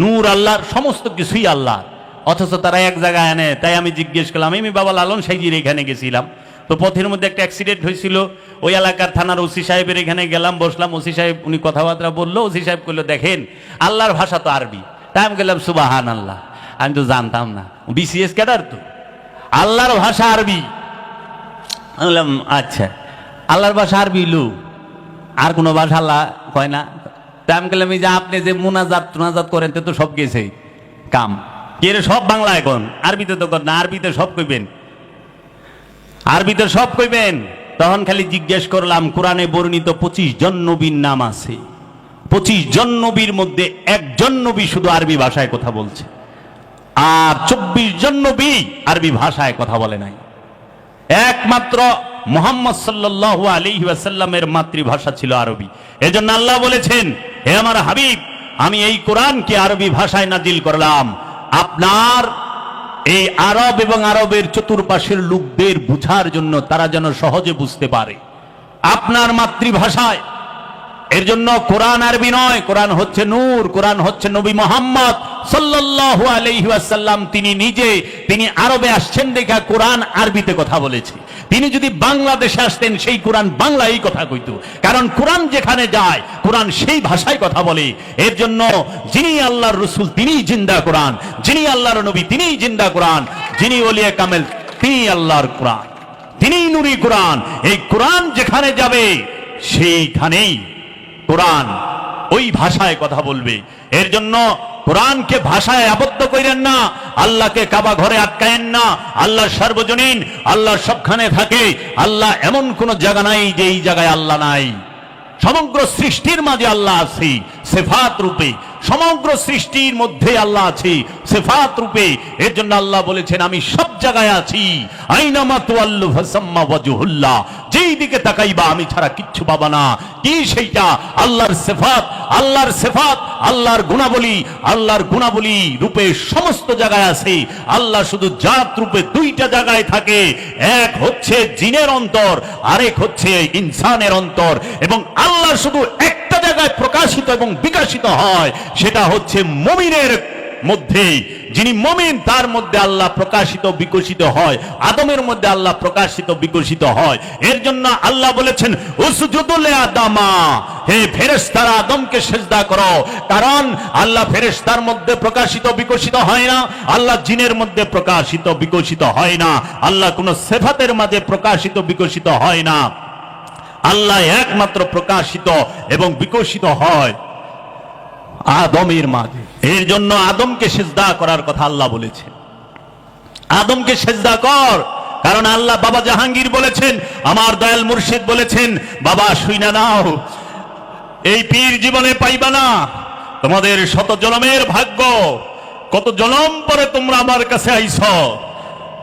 নূর আল্লাহর, সমস্ত কিছুই আল্লাহর। অথচ তারা এক জায়গায় আনে। তাই আমি জিজ্ঞেস করলাম, আমি বাবা লালন সাইজির এখানে গেছিলাম, তো পথের মধ্যে একটা অ্যাক্সিডেন্ট হয়েছিল, ওই এলাকার থানার ওসি সাহেবের এখানে গেলাম, বসলাম। ওসি সাহেব উনি কথাবার্তা বললো। ওসি সাহেব বললো, দেখেন আল্লাহর ভাষা তো আরবি। তাই আমি গেলাম সুবাহান আল্লাহ, আমি তো জানতাম না, বিসিএস ক্যাডার তো, আল্লাহর ভাষা আরবি। বললাম আচ্ছা, আল্লাহর ভাষা আরবি লু, আর কোনো ভাষা আল্লাহ কয় না? তাই আমি গেলাম, এই যে আপনি যে মুনাজাত করেন তো সব গেছে কাম, কে রে সব বাংলা এখন, আরবিতে তো কর না, আরবিতে সব কইবেন, আরবিতে সব কইবেন। তখন খালি জিজ্ঞেস করলাম, কোরআনে বর্ণিত 25 জন নবীর নাম আছে, 25 জন নবীর মধ্যে একজন নবী শুধু আরবি ভাষায় কথা বলছে, আর 24 জন নবী আরবি ভাষায় কথা বলে নাই। একমাত্র মুহাম্মদ সাল্লাল্লাহু আলাইহি ওয়াসাল্লামের মাতৃভাষা ছিল আরবি। এজন্য আল্লাহ বলেছেন, হে আমার হাবিব, আমি এই কোরআনকে আরবি ভাষায় নাজিল করলাম আপনার এই আরব এবং আরবের চতুর্পাশের লোকদের বুঝার জন্য, তারা যেন সহজে বুঝতে পারে আপনার মাতৃভাষায়। এর জন্য কোরআন আরবি নয়, কোরআন হচ্ছে নূর, কোরআন হচ্ছে নবী মুহাম্মদ সাল্লাল্লাহু আলাইহি ওয়াসাল্লাম। তিনি নিজে, তিনি আরবে আসছেন দেখা কোরআন আরবিতে কথা বলেছে। তিনি যদি বাংলাদেশে আসতেন, সেই কোরআন বাংলায় কথা কইতো, কারণ কোরআন যেখানে যায় কোরআন সেই ভাষায় কথা বলে। এর জন্য যিনি আল্লাহর রাসূল তিনিই জিন্দা কোরআন, যিনি আল্লাহর নবী তিনিই জিন্দা কোরআন, যিনি ওলিয়ে কামেল তিনি আল্লাহর কোরআন, তিনিই নূরি কোরআন। এই কোরআন যেখানে যাবে সেইখানেই কোরআন ওই ভাষায় কথা বলবে। এর জন্য কোরআনকে ভাষায় আবদ্ধ করেন না, আল্লাহকে কাবা ঘরে আটকায়েন না। আল্লাহ সার্বজনীন, আল্লাহ সবখানে থাকে। আল্লাহ এমন কোন জায়গা নাই যে এই জায়গায় আল্লাহ নাই। সমগ্র সৃষ্টির মাঝে আল্লাহ আছে সিফাত রূপে, সমগ্র সৃষ্টির মধ্যে আল্লাহ আছে সিফাত রূপে। এর জন্য আল্লাহ বলেছেন আমি সব জায়গায় আছি। আইনামা তুআল্লু ফাসাম্মা ওয়াজহুল্লাহ, যেই দিকে তাকাইবা আমি ছাড়া কিচ্ছু পাবা না। কি সেইটা? আল্লাহর সিফাত, আল্লাহর সিফাত, আল্লাহর গুণাবলী, আল্লাহর গুণাবলী রূপে সমস্ত জায়গায় আছে। আল্লাহ শুধু জাত রূপে দুইটা জায়গায় থাকে, এক হচ্ছে জিনের অন্তর, আরেক হচ্ছে ইনসানের অন্তর। এবং আল্লাহ শুধু একটা জায়গায় প্রকাশিত এবং বিকশিত হয়, সেটা হচ্ছে মুমিনের মধ্যে। যিনি মুমিন তার মধ্যে আল্লাহ প্রকাশিত বিকশিত হয়, আদমের মধ্যে আল্লাহ প্রকাশিত বিকশিত হয়। এর জন্য আল্লাহ বলেছেন উসজুদু লিআদামা, হে ফেরেশতারা আদমকে সিজদা করো। কারণ আল্লাহ ফেরেশতার মধ্যে প্রকাশিত বিকশিত হয় না, আল্লাহ জিনের মধ্যে প্রকাশিত বিকশিত হয় না, আল্লাহ কোন সিফাতের মাঝে প্রকাশিত বিকশিত হয় না। আল্লাহ একমাত্র প্রকাশিত এবং বিকশিত হয় আদমের মাঝে। এর জন্য আদমকে সিজদা করার কথা আল্লাহ বলেছেন, আদমকে সিজদা কর। কারণ আল্লাহ বাবা জাহাঙ্গীর বলেছেন, আমার দয়াল মুর্শিদ বলেছেন, বাবা শুইনা নাও, এই পীর জীবনে পাইবা না, তোমাদের শত জনমের ভাগ্য, কত জনম পরে তোমরা আমার কাছে আইছ।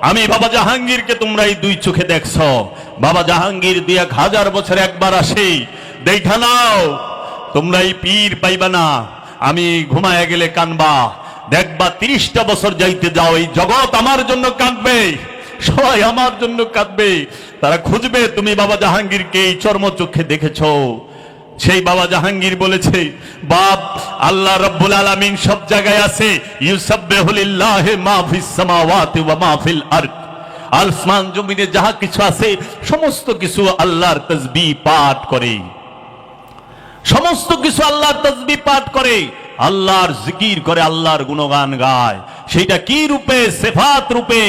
আমি বাবা জাহাঙ্গীরকে তোমরা এই দুই চোখে দেখছ। বাবা জাহাঙ্গীর 1000 বছর একবার আসে, দেখা নাও, তোমরা এই পীর পাইবা না। আমি ঘুমায়া গেলে কানবা, দেখবা 30টা বছর যাইতে যাও, এই জগৎ আমার জন্য কাঁদবে, সবাই আমার জন্য কাঁদবে। তারা খুঁজবে তুমি বাবা জাহাঙ্গীরকে এই চর্মচক্ষে দেখেছো। সেই বাবা জাহাঙ্গীর বলেছে, বাপ আল্লাহ রাব্বুল আলামিন সব জায়গায় আছে। ইউসাব্বিহু লিল্লাহি মা ফিস সামাওয়াতি ওয়া মা ফিল আরদ, আসমান জমিনে যাহা কিছু আছে সমস্ত কিছু আল্লাহর তাসবিহ পাঠ করে, সমস্ত কিছু আল্লাহর তাসবিহ পাঠ করে, আল্লাহর জিকির করে, আল্লাহর গুণগান গায়। সেটা কি রূপে? সিফাত রূপে।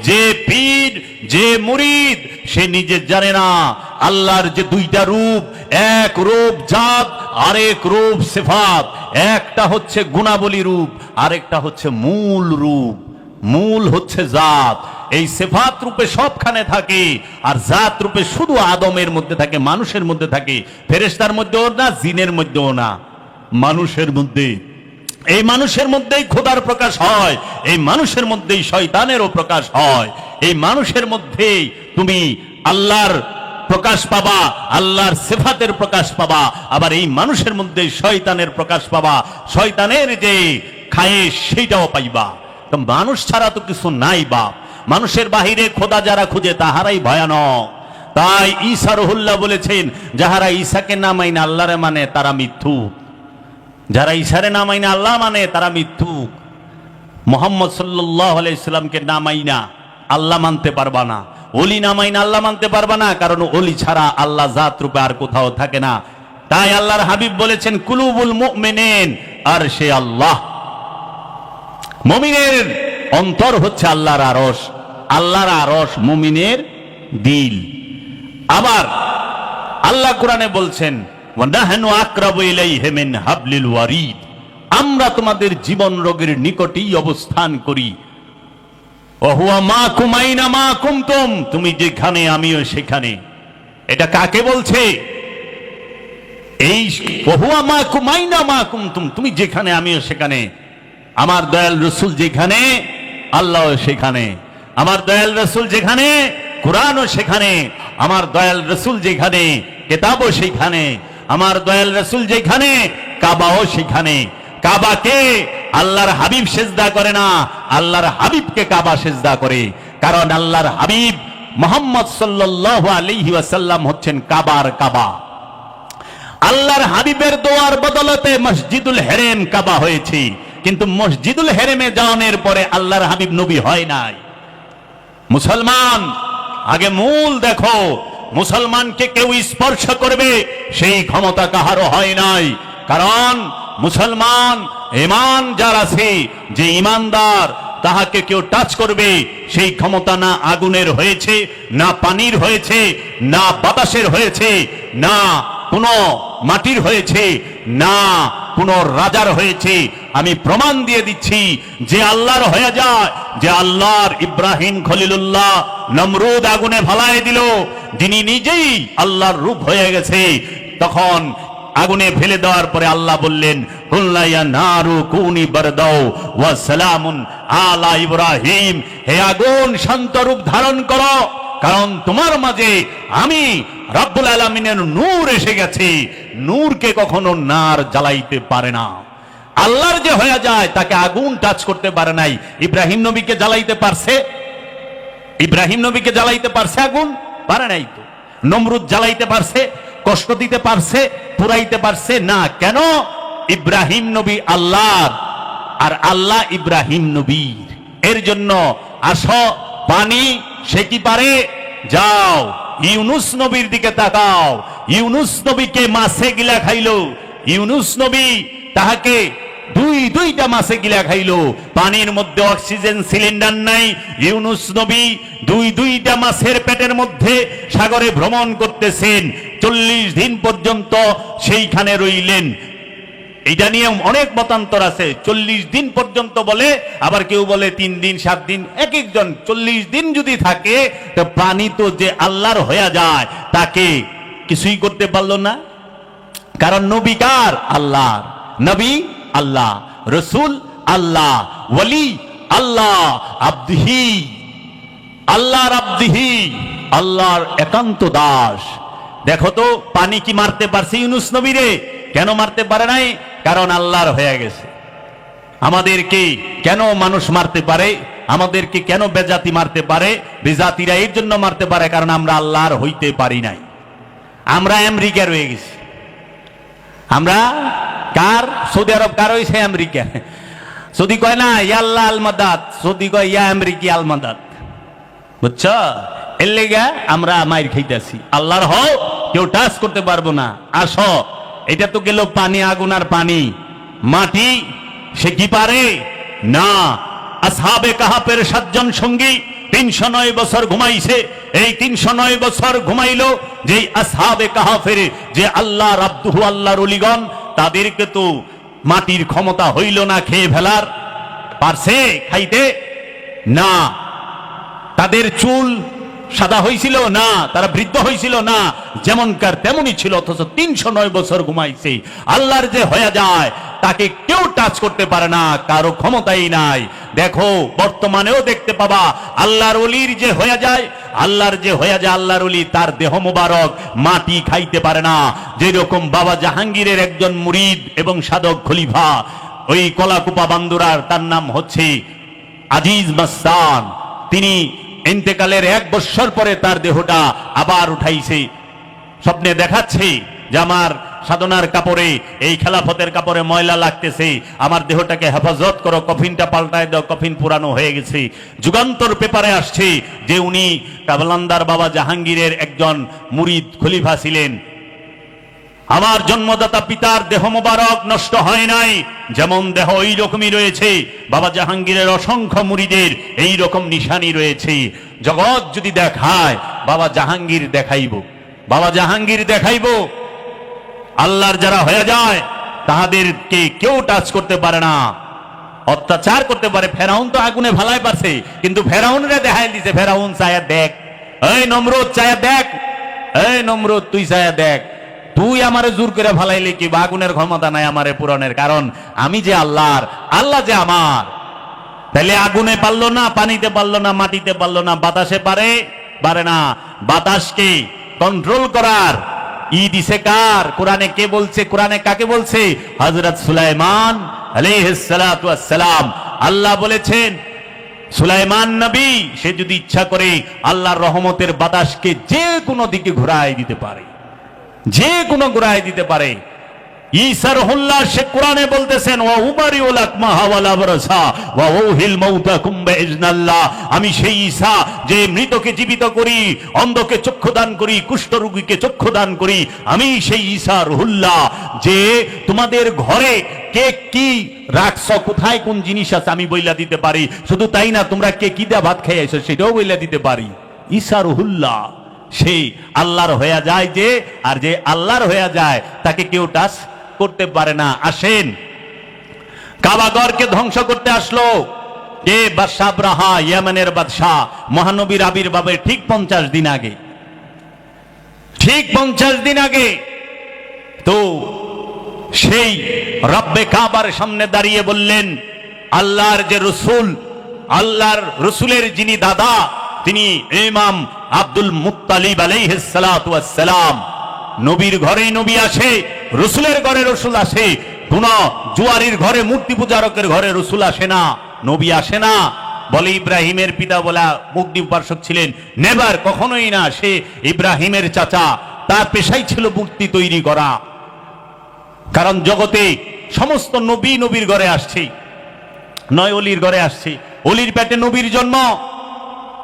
যে পীর, যে মুরিদ, সে নিজে জানে না আল্লাহর যে দুইটা রূপ, এক রূপ জাত, আরেক রূপ সিফাত। একটা হচ্ছে গুণাবলী রূপ, আরেকটা হচ্ছে মূল রূপ। মূল হচ্ছে জাত, এই সিফাত রূপে সবখানে থাকে, আর জাত রূপে শুধু আদমের মধ্যে থাকে, মানুষের মধ্যে থাকে। ফেরেশতার মধ্যেও না, জিনের মধ্যেও না, মানুষের মধ্যে। এই মানুষের মধ্যেই খোদার প্রকাশ হয়, এই মানুষের মধ্যেই শয়তানেরও প্রকাশ হয়। এই মানুষের মধ্যেই তুমি আল্লাহর প্রকাশ পাবা, আল্লাহর সিফাতের প্রকাশ পাবা। আবার এই মানুষের মধ্যে শয়তানের প্রকাশ পাবা, শয়তানের যে খায়েশ সেইটাও পাইবা। তো মানুষ ছাড়া তো কিছু নাই বাপ। মানুষের বাহিরে খোদা যারা খুঁজে তাহারাই ভয়ানক। তাই ঈসা রুহুল্লাহ বলেছেন, যাহারা ঈসাকে না মাইনে আল্লাহরে মানে তারা মিথ্যুক, যারা ঈসারে না মাইনে আল্লাহ মানে তারা মিথ্যুক। মুহাম্মদ সাল্লাল্লাহু আলাইহি সাল্লামকে না মাইনা আল্লাহ মানতে পারবা না, ওলি না মাইনা আল্লাহ মানতে পারবা না, কারণ ওলি ছাড়া আল্লাহ জাত রূপে আর কোথাও থাকে না। তাই আল্লাহর হাবিব বলেছেন, কুলুবুল মুমিনিন আরশে আল্লাহ, মুমিনের অন্তর হচ্ছে আল্লাহর আরশ, আল্লাহর আরশ মুমিনের দিল। আবার আল্লাহ কোরআনে বলছেন, ওয়ানাহনু আকরাবু ইলাইহি মিন হাবলিল ওয়ারিদ, আমরা তোমাদের জীবন রোগের নিকটেই অবস্থান করি। ওয়া হুয়া মাকুম আইনা মা কুনতুম, তুমি যেখানে আমিও সেখানে। এটা কাকে বলছে? এই ওয়া হুয়া মাকুম আইনা মা কুনতুম, তুমি যেখানে আমিও সেখানে। আমার দয়াল রাসূল যেখানে আল্লাহও সেখানে, আমার দয়াল রাসূল যেখানে কোরআনও সেখানে, আমার দয়াল রাসূল যেখানে কিতাবও সেখানে, আমার দয়াল রাসূল যেখানে কাবাও সেখানে। কাবাকে আল্লাহর হাবিব সিজদা করে না, আল্লাহর হাবিবকে কাবা সিজদা করে। কারণ আল্লাহর হাবিব মুহাম্মদ সাল্লাল্লাহু আলাইহি ওয়াসাল্লাম হচ্ছেন কাবার কাবা। আল্লাহর হাবিবের দোয়ার বদলতে মসজিদুল হেরেম কাবা হয়েছে, কিন্তু মসজিদুল হেরেমে যাওয়ার পরে আল্লাহর হাবিব নবী হয় নাই। মুসলমান আগে মূল দেখো, মুসলমানকে কেউ স্পর্শ করবে সেই ক্ষমতা কাহারও হয় নাই। কারণ মুসলমান ঈমান যার আছে, যে ঈমানদার, তাহাকে কেউ টাচ করবে সেই ক্ষমতা না আগুনের হয়েছে, না পানির হয়েছে, না বাতাসের হয়েছে, না কোনো মাটির হয়েছে, না পুনরাজার হয়েছে। আমি প্রমাণ দিয়ে দিচ্ছি যে আল্লাহর হয়ে যায়, যে আল্লাহর ইব্রাহিম খলিলুল্লাহ নমরুদ আগুনে ভালায় দিল, যিনি নিজেই আল্লাহর রূপ হয়ে গেছে, তখন আগুনে ফেলে দেওয়ার পরে আল্লাহ বললেন, কুল্লা ইয়া নারু কুনি বারদাও ওয়া সালামুন আলা ইব্রাহিম, হে আগুন শান্ত রূপ ধারণ করো, কারণ তোমার মাঝে আমি রব্বুল আলামিনের নূর এসে গেছে। নূরকে কখনো নার জ্বালাইতে পারে না। আল্লাহর যে হয়ে যায় তাকে আগুন টাচ করতে পারে নাই। ইব্রাহিম নবীকে জ্বালাইতে পারছে? ইব্রাহিম নবীকে জ্বালাইতে পারছে আগুন? পারে নাই তো। নমরুদ জ্বালাইতে পারছে? কষ্ট দিতে পারছে? পুরাইতে পারছে না। কেন? ইব্রাহিম নবী আল্লাহর আর আল্লাহ ইব্রাহিম নবীর। এর জন্য আসো পানি সে কি পারে? যাও ইউনুস নবীর দিকে তাকাও। ইউনুস নবীকে মাছে গিলা খাইলো। ইউনুস নবী তাহাকে দুইটা মাছে গিলা খাইলো। পানির মধ্যে অক্সিজেন সিলিন্ডার নাই। ইউনুস নবী দুইটা মাছের পেটের মধ্যে সাগরে ভ্রমণ করতেছেন। 40 দিন পর্যন্ত সেইখানে রইলেন। এটা নিয়ে অনেক মতান্তর আছে। 40 দিন পর্যন্ত বলে, আবার কেউ বলে 3 দিন 7 দিন, এক একজন। 40 দিন যদি থাকে তো প্রাণী তো যে আল্লাহর হয়ে যায় তাকে কিছুই করতে পারলো না। কারণ নবী কার? আল্লাহ। নবী আল্লাহ, রসুল আল্লাহ, ওয়ালি আল্লাহ, আব্দিহি আল্লাহর আব্দিহি, আল্লাহর একান্ত দাস। দেখো তো পানি কি মারতে পারছে ইউনুস নবীরে? কেন মারতে পারে নাই? কারণ আল্লাহর হয়ে গেছে। আমাদেরকে কেন মানুষ মারতে পারে? আমাদেরকে কেন বেজাতি মারতে পারে? বেজাতিরা এর জন্য মারতে পারে কারণ আমরা আল্লাহর হইতে পারি নাই। আমরা আমেরিকা রয়ে গেছি। আমরা কার? সৌদি আরব কার হয়েছে? আমেরিকা। সৌদি কয় না ইয়া আল্লাহ আল মাদাদ, সৌদি কয় ইয়া আমেরিকি আল মাদাদ। বুঝছ? এর লেগা আমরা মাইর খাইতেছি। আল্লাহর হও, কেউ টাচ করতে পারবো না। আসো, এটা তো গেল পানি, আগুন আর পানি। মাটি সে কি পারে না। আসহাবে কাহাফের 7 জন সঙ্গী 309 বছর ঘুমাইছে। এই 309 বছর ঘুমাইলো যে আসহাবে কাহাফের যে আল্লাহর আব্দুহু, আল্লাহর ওলিগণ, তাদেরকে তো মাটির ক্ষমতা হইল না খেয়ে ফেলার। পারছে খাইতে? না। তাদের চুল সাদা হয়েছিল না, তারা বৃদ্ধ হয়েছিল না, যেমনকার তেমনই ছিল। অথচ 309 বছর ঘুমাইছে। আল্লাহর যে হয়ে যায় তাকে কেউ টাচ করতে পারে না, কারো ক্ষমতাই নাই। দেখো বর্তমানেও দেখতে পাবা আল্লাহর ওলির যে হয়ে যায়, আল্লাহর যে হয়ে যায় আল্লাহর ওলি, তার দেহ মোবারক মাটি খাইতে পারে না। যেরকম বাবা জাহাঙ্গীরের একজন মুরিদ এবং সাধক খলিফা, ওই কলাকুপা বান্দুরার, তার নাম হচ্ছে আজিজ মাস্তান, তিনি ইন্তেকালের 1 বছর পরে তার দেহটা আবার উঠাইছে। স্বপ্নে দেখাচ্ছে যে আমার সাধনার কাপড়ে, এই খেলাফতের কাপড়ে ময়লা লাগতেছে, আমার দেহটাকে হেফাজত করো, কফিনটা পাল্টায় দাও, কফিন পুরানো হয়ে গেছে। যুগান্তর পেপারে আসছে যে উনি কাবলান্দার বাবা জাহাঙ্গীরের একজন মুরিদ খলিফা ছিলেন। আমার জন্মদাতা পিতার দেহ মোবারক নষ্ট হয় নাই, যেমন দেহ ওই রকমই রয়েছে। বাবা জাহাঙ্গীরের অসংখ্য মুরিদের এই রকম নিশানি রয়েছে। জগৎ যদি দেখায় বাবা জাহাঙ্গীর দেখাইব, বাবা জাহাঙ্গীর দেখাইব। আল্লাহর যারা হয়ে যায় তাহাদেরকে কেউ টাচ করতে পারে না, অত্যাচার করতে পারে। ফেরাউন তো আগুনে ভালাই পারছে, কিন্তু ফেরাউনরে দেখাই দিছে। ফেরাউন চায়া দেখ, এই নমরুদ চায়া দেখ, এই নমরুদ তুই চায়া দেখ, তুই আমারে জোর করে ভালাইলে কি? আগুনের ক্ষমতা নাই আমারে পূরণের, কারণ আমি যে আল্লাহর, আল্লাহ যে আমার। তাহলে আগুনে পারলো না, পানিতে পারলো না, মাটিতে পারলো না, বাতাসে পারে? পারে না। বাতাসকে কন্ট্রোল করার দিছে কার? কোরআনে কে বলছে? কোরআনে কাকে বলছে? হযরত সুলাইমান আলাইহিস সালাতু ওয়াস সালাম। আল্লাহ বলেছেন সুলাইমান নবী সে যদি ইচ্ছা করে আল্লাহর রহমতের বাতাসকে যে কোনো দিকে ঘুরায় দিতে পারে, যে কোনো ঘুরায় দিতে পারে। ঈসা রুহুল্লাহ সে কোরআনে বলতেছেন ওয়া উবারিউল আকমাহা ওয়াল আবরাসা ওয়া উহিল মাউতাকুম বিইজনিল্লাহ। আমি সেই ঈসা যে মৃতকে জীবিত করি, অন্ধকে চক্ষু দান করি, কুষ্ঠরোগীকে চক্ষু দান করি। আমি সেই ঈসা রুহুল্লাহ যে তোমাদের ঘরে কে কি রাখছো, কোথায় কোন জিনিস আছে আমি বইলা দিতে পারি। শুধু তাই না, তোমরা কে কি দা ভাত খেয়ে আইছো সেটাও বইলা দিতে পারি। ঈসা রুহুল্লাহ সেই আল্লাহর হয়ে যায় যে, আর যে আল্লাহর হয়ে যায় তাকে কেউ টাচ করতে পারে না। আসেন, কাবাগরকে ধ্বংস করতে আসলো কে? বাদশাহ আব্রাহা, ইয়েমেনের বাদশাহ, মহানবীর আবির্ভাবের ঠিক 50 দিন আগে, ঠিক 50 দিন আগে। তো সেই রব্বে কাবার সামনে দাঁড়িয়ে বললেন, আল্লাহর যে রসুল, আল্লাহর রসুলের যিনি দাদা, তিনি ইমাম আব্দুল মুত্তালিব আলাইহিস সালাতু ওয়াস সালাম। নবীর ঘরেই নবী আসে, রসুলের ঘরে রসুল আসে। কোন জুয়ারির ঘরে, মূর্তি পূজারকের ঘরে রসুল আসে না, নবী আসে না। বলে ইব্রাহিমের পিতা বলা মূর্তি উপাসক ছিলেন, নেভার, কখনোই না। সে ইব্রাহিমের চাচা, তার পেশাই ছিল মূর্তি তৈরি করা। কারণ জগতে সমস্ত নবী নবীর ঘরে আসছে, নয় অলির ঘরে আসছে। অলির পেটে নবীর জন্ম,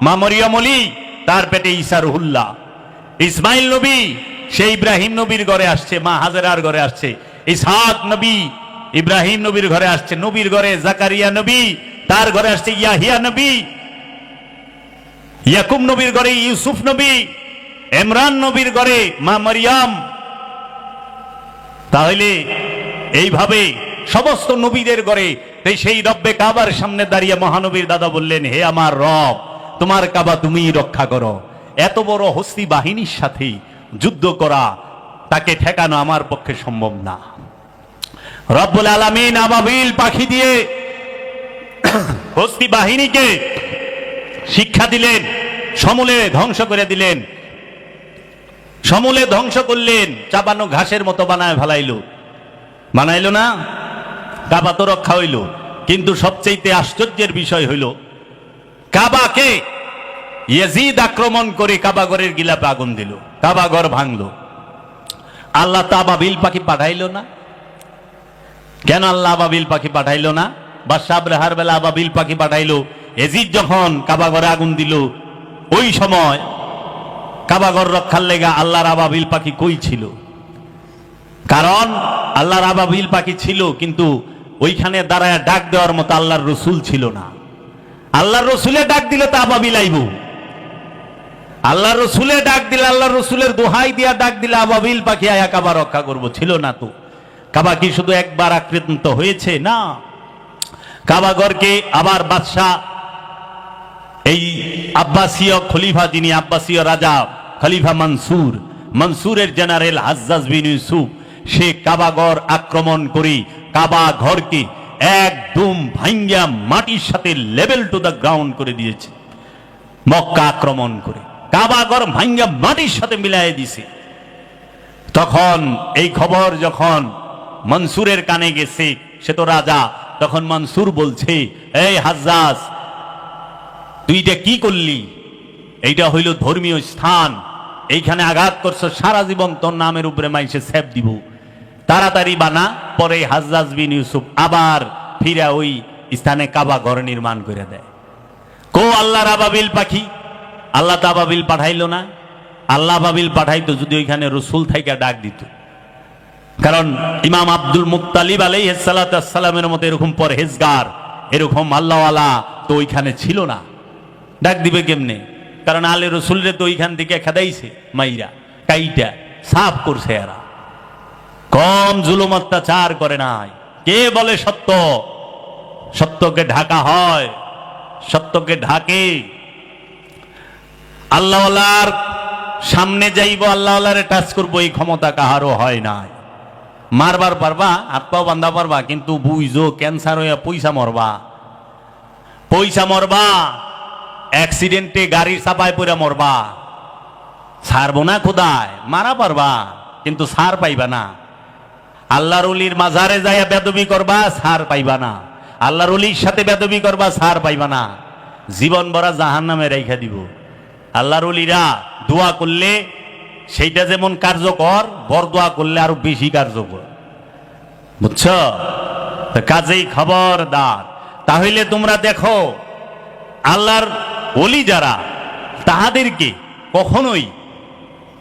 মা মরিয়ম অলি, তার পেটে ঈসা রুহুল্লাহ। ইসমাইল নবী সে ইব্রাহিম নবীর ঘরে আসছে, মা হাজেরার ঘরে আসছে। ইসহাক নবী ইব্রাহিম নবীর ঘরে আসছে, নবীর ঘরে জাকারিয়া নবী, তার ঘরে আসছে ইয়াহিয়া নবী। ইয়াকুব নবীর ঘরে ইউসুফ নবী, ইমরান নবীর ঘরে মা মরিয়ম। তাহলে এইভাবে সমস্ত নবীদের ঘরে। তাই সেই রব্বে কাবার সামনে দাঁড়িয়ে মহানবীর দাদা বললেন, হে আমার রব, তোমার কাবা তুমিই রক্ষা করো। এত বড় হস্তি বাহিনীর সাথে যুদ্ধ করা, তাকে ঠেকানো আমার পক্ষে সম্ভব না। রব্বুল আলামিন আবাবিল পাখি দিয়ে হস্তি বাহিনীকে শিক্ষা দিলেন, সমূলে ধ্বংস করে দিলেন। সমূলে ধ্বংস করলেন, চাপানো ঘাসের মতো বানায় ফেলাইল। বানাইলো না? কাবা তো রক্ষা হইল। কিন্তু সবচেয়ে আশ্চর্যের বিষয় হইল, কাবাকে ইয়াজিদ আক্রমণ করে কাবাগরের গিলাপে আগুন দিল, কাবাগর ভাঙলো। আল্লাহ তো আবাবিল পাখি পাঠাইলো না। কেন আল্লাহ আবাবিল পাখি পাঠাইলো না? বাদশাহ আবরাহার বেলা আবাবিল পাখি পাঠাইলো। ইয়াজিদ যখন কাবাগরে আগুন দিল, ওই সময় কাবাগর রক্ষার লেগা আল্লাহর আবাবিল পাখি কই ছিল? কারণ আল্লাহর আবাবিল পাখি ছিল, কিন্তু ওইখানে দাঁড়ায় ডাক দেওয়ার মতো আল্লাহর রসুল ছিল না। আল্লাহর রসুলে ডাক দিলে তো আবাবিল আইব। আল্লাহ রসুলে ডাক দিলে, আল্লাহ রসুলের দোহাই দিয়া ডাক দিলে আবাবিল পাখি আয়া কাবা রক্ষা করবো, ছিল না তো। কাবা কি শুধু একবার আক্রান্ত হয়েছে? না, কাবাগরকে আবার বাদশাহ, এই আব্বাসীয় খলিফা, যিনি আব্বাসীয় রাজা খলিফা মনসুর, মনসুরের জেনারেল হাজ্জাজ বিন ইউসুফ, সে কাবাগর আক্রমণ করে কাবা ঘরকে একদম ভাঙ্গা মাটির সাথে লেভেল টু দ্য গ্রাউন্ড করে দিয়েছে। মক্কা আক্রমণ করে কাবাগর ভাঙ্গা মাটির সাথে মিলাই দিছে। তখন এই খবর যখন মনসুরের কানে গেছে, সে তো রাজা, তখন মনসুর বলছে, এই হাজ্জাজ, তুই এটা কি করলি? এইটা হইল ধর্মীয় স্থান, এইখানে আঘাত করছো, সারা জীবন তোর নামের উপরে মাইসে সেব দিব, তাড়াতাড়ি বানা। পরে হাজ্জাজ বিন ইউসুফ আবার ফিরা ওই স্থানে কাবা ঘর নির্মাণ করে দেয়। কো আল্লাহর আবাবিল পাখি? আল্লাহ তো আবাবিল পাঠাইলো না। আল্লাহ আবাবিল পাঠাইতো যদি ওইখানে রসুল থাইকা ডাক দিত। কারণ ইমাম আব্দুল মুত্তালিব আলাইহিস সালাতু ওয়াস সালামের মতো এরকম পরহেজগার, এরকম আল্লাহওয়ালা তো ওইখানে ছিল না। ডাক দিবে কেমনে? কারণ আলে রসুলরে তো ওইখান থেকে খেদাইছে, মাইরা কাইটা সাফ করছে। এরা কম জুলুম অত্যাচার করে নাই। কে বলে সত্য? সত্যকে ঢাকা হয়, সত্যকে ঢাকে। আল্লাহওয়ালার সামনে যাইব, আল্লাহওয়ালারে টাচ করবো, এই ক্ষমতা কাহারও হয় নাই। মারবার পারবা, হাত পাও বান্ধা পারবা, কিন্তু বুঝো ক্যান্সার হইয়া পয়সা মরবা, পয়সা মরবা, অ্যাক্সিডেন্টে গাড়ির চাপায় পড়ে মরবা। ছাড়বো না খোদায়, মারা পারবা কিন্তু ছাড় পাইবা না। আল্লাহর ওলির মাজারে যাইয়া বেদবি করবা, ছাড় পাইবা না। আল্লাহর ওলির সাথে বেদবি করবা, ছাড় পাইবা না। জীবন ভরা জাহান্নামে রেখা দিব। আল্লাহর ওলিরা দোয়া করলে সেইটা যেমন কার্যকর, বরদোয়া করলে আরো বেশি কার্যকর, বুঝছ? কাজেই খবরদার। তাহলে তোমরা দেখো, আল্লাহর ওলি যারা, তাহাদেরকে কখনোই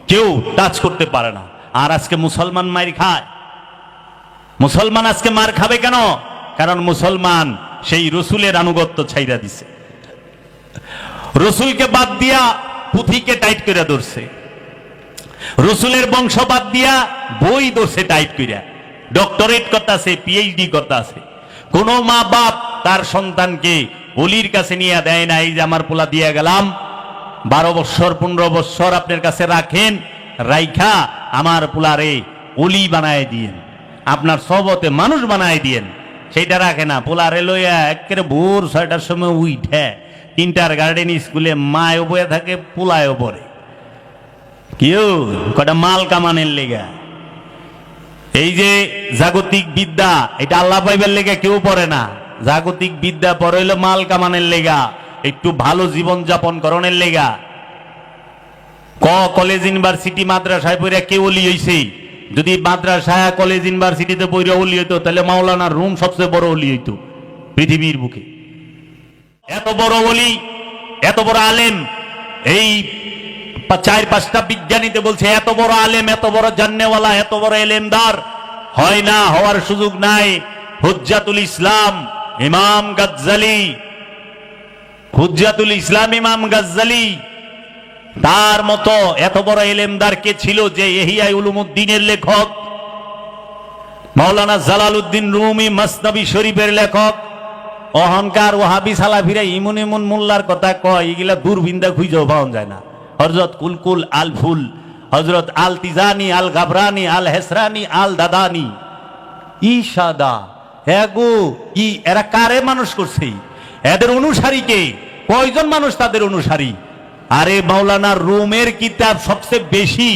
কেউ টাচ করতে পারে না। আর আজকে মুসলমান মার খায়। মুসলমান আজকে মার খাবে কেন? কারণ মুসলমান সেই রসুলের আনুগত্য ছাইরা দিছে, রসুলকে বাদ দিয়া পুঁথিকে টাইট করে ধরছে, রসুলের বংশ বাদ দিয়া বই ধরছে টাইট কইরা। ডক্টরেট করতেছে, পিএইচডি করতেছে। কোন মা বাপ তার সন্তানকে অলির কাছে নিয়ে দেয় না, এই যে আমার পোলা দিয়ে গেলাম 12 বছর 15 বছর আপনার কাছে রাখেন, রাইখা আমার পোলারে অলি বানায় দিয়েন, আপনার সবতে মানুষ বানায় দিয়েন। সেইটা রাখে না, পোলারে লইয়া একেবারে ভোর 6টার সময় উঠে 3টার গার্ডেন স্কুলে মায়ও বয়ে থাকে, পোলায়ও পড়ে। কেউ কটা মাল কামানের লেগা। এই যে জাগতিক বিদ্যা, এটা আল্লাহ পাইবার লেগা কেউ পড়ে না। জাগতিক বিদ্যা পড়ে হইলো মাল কামানের লেগা, একটু ভালো জীবন যাপন করণের লেগা। কলেজ ইউনিভার্সিটি মাদ্রাসায় পড়ে কেউ ওলি হইছে? যদি মাদ্রাসা কলেজ ইউনিভার্সিটিতে পড়ে ওলি হইতো তাহলে মাওলানার রুম সবচেয়ে বড় ওলি হইতো পৃথিবীর বুকে। এত বড় ওলি, এত বড় আলেম, এই 4-5টা বিজ্ঞানীতে বলছে এত বড় আলেম, এত বড় জান্নেওয়ালা, এত বড় এলেমদার হয় না, হওয়ার সুযোগ নাই। হুজ্জাতুল ইসলাম ইমাম গাজ্জালি, হুজ্জাতুল ইসলাম ইমাম গাজ্জালি, তার মতো এত বড় এলেমদার কে ছিল? যে ইহয়া উলুমুদ্দিনের লেখক, মাওলানা জালালউদ্দিন রুমি মসনবী শরীফের লেখক। অহংকার ওয়াহাবি সালাফিরা ইমন ইমন মোল্লার কথা কয়, এগুলা দূরবিন্দা খুঁজেও পাওয়া যায় না। হযরত কুলকুল আল ফুল, হযরত আল তিজানি, আল গাবরানি, আল হেসরানি, আল দাদানি, ইশাদা এগো কি এরা কারে মানুষ করছে? এদের অনুসারী কে? কয়জন মানুষ তাদের অনুসারী? আরে মাওলানা রুমের কিতাব সবচেয়ে বেশি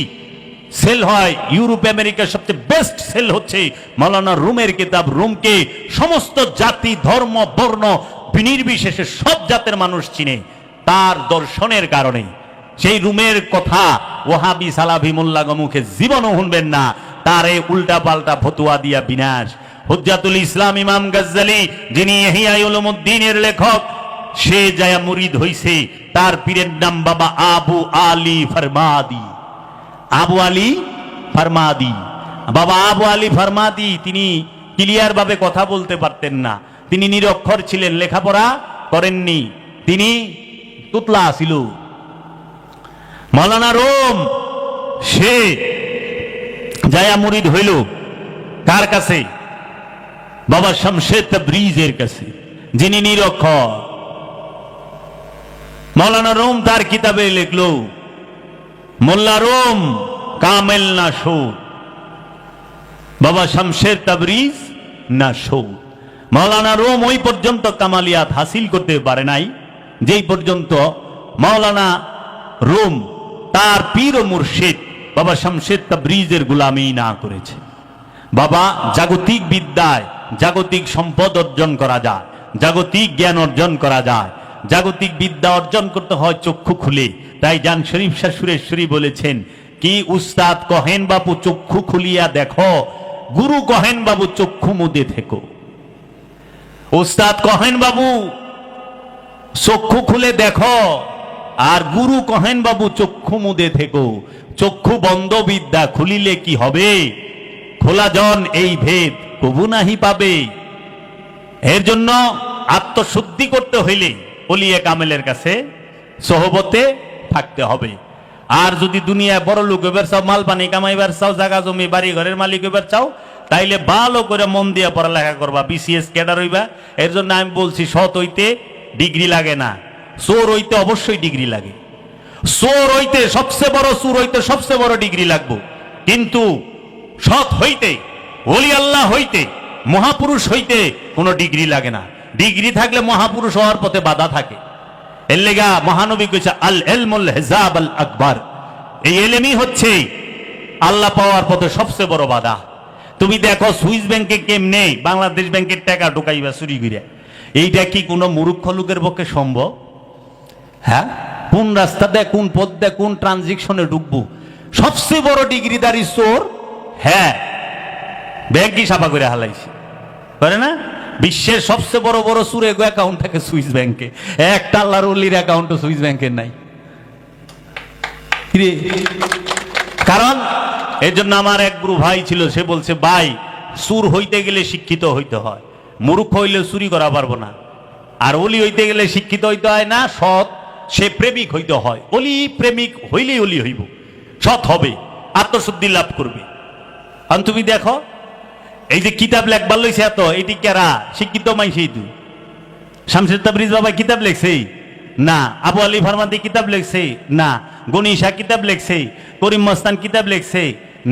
সেল হয়, ইউরোপ আমেরিকার সবচেয়ে বেস্ট সেল হচ্ছে মাওলানা রুমের কিতাব। রুমকে সমস্ত জাতি ধর্ম বর্ণ নির্বিশেষে সব জাতের মানুষ চিনে তার দর্শনের কারণে। সেই রুমের কথা ওয়াহাবি সালাফি মোল্লা মুখে জীবনও শুনবেন না, তারে উল্টা পাল্টা ফতুয়া দিয়া বিনাশ। হুজ্জাতুল ইসলাম ইমাম গাজ্জালি, যিনি ইহয়া উলুমুদ্দিনের লেখক, সে যায়া মুরিদ হইছে, তার পীরের নাম বাবা আবু আলী ফরমাদি। আবু আলী ফরমাদি, বাবা আবু আলী ফরমাদি, তিনি ক্লিয়ার ভাবে কথা বলতে পারতেন না, তিনি নিরক্ষর ছিলেন, লেখাপড়া করেননি, তিনি তুতলা ছিল। মাওলানা রুম সে যায়া মুরিদ হইল কার কাছে? বাবা শামসে তাবরিজের কাছে, যিনি নিরক্ষর। মাওলানা রুম তার কিতাবে লিখলো, মোল্লা রুম কামেল না শোধ, বাবা শামসের তাবরিজ না শোধ। মাওলানা রুম ওই পর্যন্ত কামালিয়াত হাসিল করতে পারে নাই যেই পর্যন্ত মাওলানা রুম তার পীর ও মুর্শিদ বাবা শামসের তাবরিজের গোলামি না করেছে। বাবা, জাগতিক বিদ্যায় জাগতিক সম্পদ অর্জন করা যায়, জাগতিক জ্ঞান অর্জন করা যায়, জাগতিক বিদ্যা অর্জন করতে হয় চক্ষু খুলে। তাই জান শরীফ শাহ সুরেশ্বরী বলেছেন কি, উস্তাদ কহেন বাবু চক্ষু খুলিয়া দেখো, গুরু কহেন বাবু চক্ষু মুদে থেকো। উস্তাদ কহেন বাবু চক্ষু খুলে দেখো, আর গুরু কহেন বাবু চক্ষু মুদে থেকো। চক্ষু বন্ধ বিদ্যা খুলিলে কি হবে? খোলা জন এই ভেদ কবু নাহি পাবে। এর জন্য আত্মশুদ্ধি করতে হইলে ওলিয়ে কামেলের কাছে সোহবতে থাকতে হবে। আর যদি দুনিয়ায় বড় লোক হইবার চাও, মাল পানি কামাইবার চাও, জায়গা জমি বাড়ি ঘরের মালিক হইবার চাও, তাইলে ভালো করে মন দিয়া পড়ালেখা করবা, বিসিএস ক্যাডার হইবা। এর জন্য আমি বলছি, সৎ হইতে ডিগ্রি লাগে না, চোর হইতে অবশ্যই ডিগ্রি লাগে। চোর হইতে সবচেয়ে বড়, চোর হইতে সবচেয়ে বড় ডিগ্রি লাগবে। কিন্তু সৎ হইতে, ওলি আল্লাহ হইতে, মহাপুরুষ হইতে কোনো ডিগ্রি লাগে না। ডিগ্রি থাকলে মহাপুরুষ হওয়ার পথে বাধা থাকে। এর লেগা মহানবী কইছে আল ইলমুল হিজাব আল আকবার, এই ইলমই হচ্ছে আল্লাহ পাওয়ার পথে সবচেয়ে বড় বাধা। তুমি দেখো সুইস ব্যাংকে কেমনে বাংলাদেশ ব্যাংকের টাকা ঢুকাইবা চুরি করে, এইটা কি কোনো মূর্খ লোকের পক্ষে সম্ভব? হ্যাঁ, কোন রাস্তা দেয়, কোন পথ দেয়, কোন ট্রানজিকশনে ঢুকবো? সবচেয়ে বড় ডিগ্রিদারি চোর, হ্যাঁ, ব্যাংকই সাফা করে হালাইছে, করে না? বিশ্বের সবচেয়ে বড় বড় চোর এগো অ্যাকাউন্ট থাকে সুইস ব্যাংকে, একটা আল্লাহর ওলির অ্যাকাউন্টও সুইস ব্যাংকের নাই। কারণ এর জন্য আমার এক গুরু ভাই ছিল, সে বলছে, ভাই চোর হইতে গেলে শিক্ষিত হইতে হয়, মূর্খ হইলে চুরি করা পারবো না। আর ওলি হইতে গেলে শিক্ষিত হইতে হয় না, সৎ, সে প্রেমিক হইতে হয়। ওলি প্রেমিক হইলেই ওলি হইব, সৎ হবে, আত্মশুদ্ধি লাভ করবে। আর তুমি দেখো এই যে কিতাব লেখবার লইছে এত, এটি কেরা? শিক্ষিত মাইসেই তো। শামসুর তাবরিজ বাবা কিতাব লেখছে না, আবু আলী ফারমাদি কিতাব লেখছে না, গনি শাহ কিতাব লেখছে, করিম মস্তান কিতাব লেখছে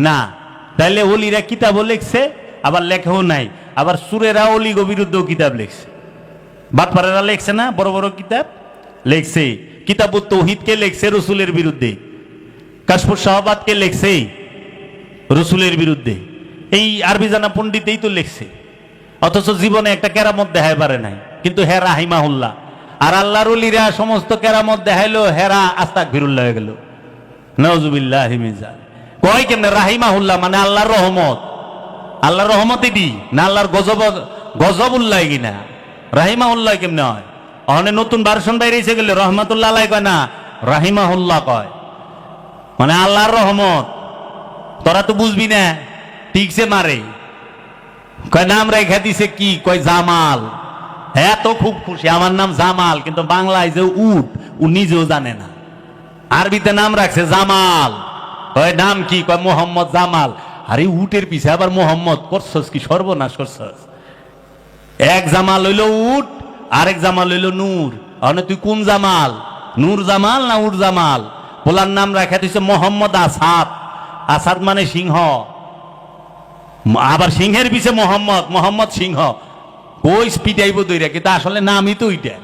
না। তাইলে অলিরা কিতাবও লেখছে, আবার লেখাও নাই। আবার সুরেরা অলি বিরুদ্ধেও কিতাব লেখছে, বাটপাড়েরা লেখছে না, বড় বড় কিতাব লেখছে। কিতাবুত তৌহিদকে লেখছে রসুলের বিরুদ্ধে, কাশফুস শাহবাদকে লেখছে রসুলের বিরুদ্ধে। এই আরবি জানা পণ্ডিতেই তো লেখছে, অথচ জীবনে একটা কেরামত দেখায় পারে নাই। কিন্তু হেরা রাহিমাহুল্লাহ আর আল্লাহর ওলিরা সমস্ত কেরামত দেখাইলো, হেরা আস্তাগফিরুল্লাহ হয়ে গেল, নাউজুবিল্লাহি মিন যালিক। কয় কেমনে রাহিমাহুল্লাহ মানে আল্লাহর রহমত? আল্লাহর রহমত এটি না আল্লাহর গজবুল্লাহ কিনা? রাহিমাহুল্লাহ কেমনে হয়? অনেক নতুন ভার্সন বাইরে এসে গেলে রহমাতুল্লাহ আলাই কয় না, রাহিমাহুল্লাহ কয়, মানে আল্লাহর রহমত। তোরা তো বুঝবি না, ঠিকছে মারে। কয় নাম রেখা দিছে কি? কয় জামাল। হ্যাঁ তো খুব খুশি, আমার নাম জামাল, কিন্তু বাংলায় যে উট, ও নিজেও জানে না। আরবিতে নাম রাখছে জামাল। কয় নাম কি? কয় মোহাম্মদ জামাল। আরে উটের পিছে আবার মোহাম্মদ করছস কি সর্বনাশ করছস? এক জামাল হইল উট, আরেক জামাল হইল নূর। মানে তুই কোন জামাল? নূর জামাল না উট জামাল? পোলার নাম রাখা দিছে মোহাম্মদ আসাদ। আসাদ মানে সিংহ, আবার সিংহের পিছে মোহাম্মদ, মোহাম্মদ সিংহ। ওই পিটাইব দইরা, কিন্তু আসলে নামই তো ওইটা।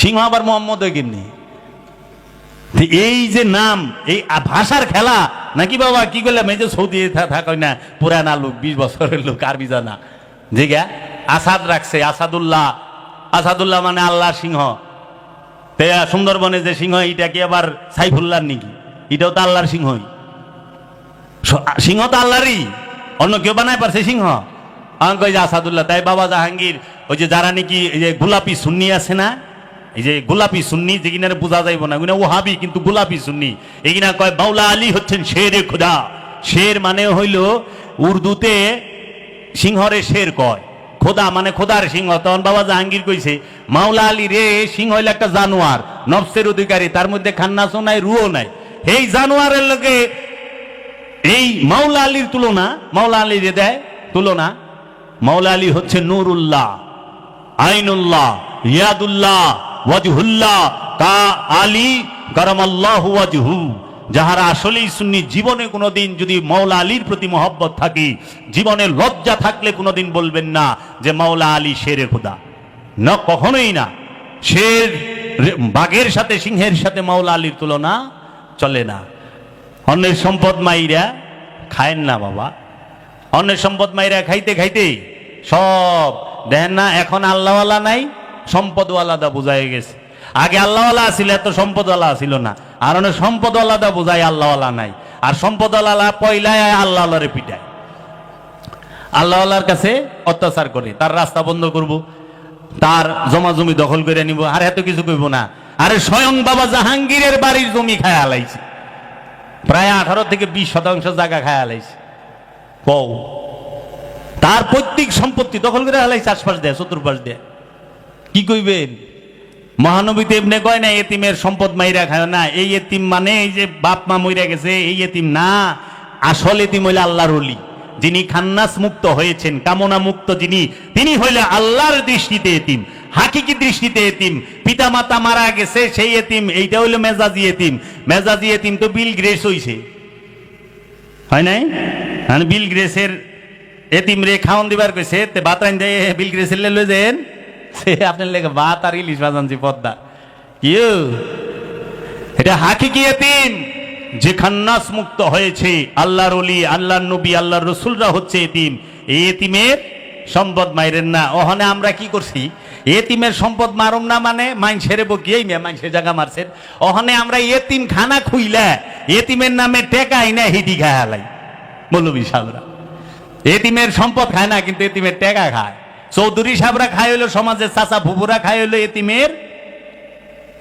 সিংহ আবার মোহাম্মদ হয়ে কেমনি? এই যে নাম, এই ভাষার খেলা নাকি বাবা? কি করলাম? এই যে সৌদি থাকয় না, পুরানা লোক, 20 বছরের লোক, আরবি জানা, যে গা আসাদ রাখছে, আসাদুল্লাহ। আসাদুল্লাহ মানে আল্লাহ সিংহ। সুন্দরবনে যে সিংহ, এটা কি আবার সাইফুল্লাহ নাকি? এটাও তো আল্লাহর সিংহই। সিংহ তো আল্লাহরই, অন্য কেউ বানায় পারছে সিংহ? কই যে আসাদুল্লাহ। তাই বাবা জাহাঙ্গীর ওই যে যারা নাকি এই যে গোলাপি সুন্নি আছে না, এই যে গোলাপি সুন্নি, যে কিনা বোঝা যাইব না, ওহাবি কিন্তু গোলাপি সুন্নি, এই কিনা কয় মাওলা আলী হচ্ছেন শেরে খোদা। শের মানে হইল উর্দুতে সিংহরে শের কয়, খোদা মানে খোদার সিংহ। তখন বাবা জাহাঙ্গীর কইছে মাওলা আলী রে সিংহ হইল একটা জানোয়ার, নফসের অধিকারী, তার মধ্যে খান্নাসও নাই, রুও নাই। এই জানোয়ারের লোকে এই মাওলা আলীর তুলনা, মাওলা আলী রে দেয় তুলনা। মাওলা আলী হচ্ছে নূরুল্লাহ, আইনুল্লাহ, ইয়াদুল্লাহ, ওয়াজহুল্লাহ, কা আলী কারামাল্লাহু ওয়াজহু। যাহারা আসলেই সুন্নি, জীবনে কোনোদিন যদি মাওলা আলীর প্রতি মহব্বত থাকে, জীবনে লজ্জা থাকলে কোনোদিন বলবেন না যে মাওলা আলী শেরে খোদা, না, কখনোই না। শের, বাঘের সাথে, সিংহের সাথে মাওলা আলীর তুলনা চলে না। অন্যের সম্পদ মাইরা খায়েন না বাবা। অন্যের সম্পদ মাইরা খাইতে খাইতে সব দেখেন না, এখন আল্লাহওয়ালা নাই, সম্পদওয়ালাদা বোঝাই গেছে। আগে আল্লাহওয়ালা আসিল, এত সম্পদওয়ালা আসিল না। আর অনেক সম্পদওয়ালাদা বোঝায় আল্লাহওয়ালা নাই। আর সম্পদওয়ালা পয়লায় আল্লাহওয়ালারে পিটায়, আল্লাহওয়ালার কাছে অত্যাচার করে, তার রাস্তা বন্ধ করব, তার জমা জমি দখল করে নিব, আর এত কিছু করব না। আরে স্বয়ং বাবা জাহাঙ্গীরের বাড়ির জমি খায় আলাইছে, প্রায় 18 থেকে 20% জায়গা খায় আলাইছে। কও, তার পৈতৃক সম্পত্তি দখল করে হালাইছে, আশপাশ দেয়, চতুর্পাশ দেয়। কি কইবেন? মহানবীতে এমনি কয় না এতিমের সম্পদ মাইরা খায় না। এই এতিম মানে এই যে বাপ মা মইরা গেছে এই এতিম না। আসল এতিম হইলে আল্লাহর ওলি, যিনি খান্নাস মুক্ত হয়েছেন, কামনা মুক্ত যিনি, তিনি হইলে আল্লাহর দৃষ্টিতে এতিম, হাকিকি দৃষ্টিতে এতিম। পিতা মাতা মারা গেছে সেই এতিম, এইটা হইলো মেজাজি এতিম। মেজাজি এতিম তো বিল গ্রেস হইছে, হয় নাই? বিল গ্রেসের এতিম রে খাওয়ান দিবার কইছে, তে ভাত আইন দেয়, বিল গ্রেসের লই যান, সে আপনার লেগে ভাত আর ইলিশ বাজানছি পদ্মা। কিউ এটা হাকিকি এতিম, যে খান্নাস মুক্ত হয়েছে, আল্লাহর ওলি, আল্লাহর নবী, আল্লাহর রসুলরা হচ্ছে এতিম। এই এতিমের সম্পদ মাইরেন না। ওখানে আমরা কি করছি? এতিমের সম্পদ মারুম না মানে মাইনসের বকিয়ে মাইনসের জায়গা মারছেন। ওখানে আমরা এতিম খানা খুইলা এতিমের নামে টেকাই না, হিডি খায় হালাই মৌলবী সাহেবরা। এতিমের সম্পদ খায় না, কিন্তু এতিমের টেকা খায়। চৌধুরী সাহেবরা খায় হইলো, সমাজের চাচা ফুপুরা খায় হইলো এতিমের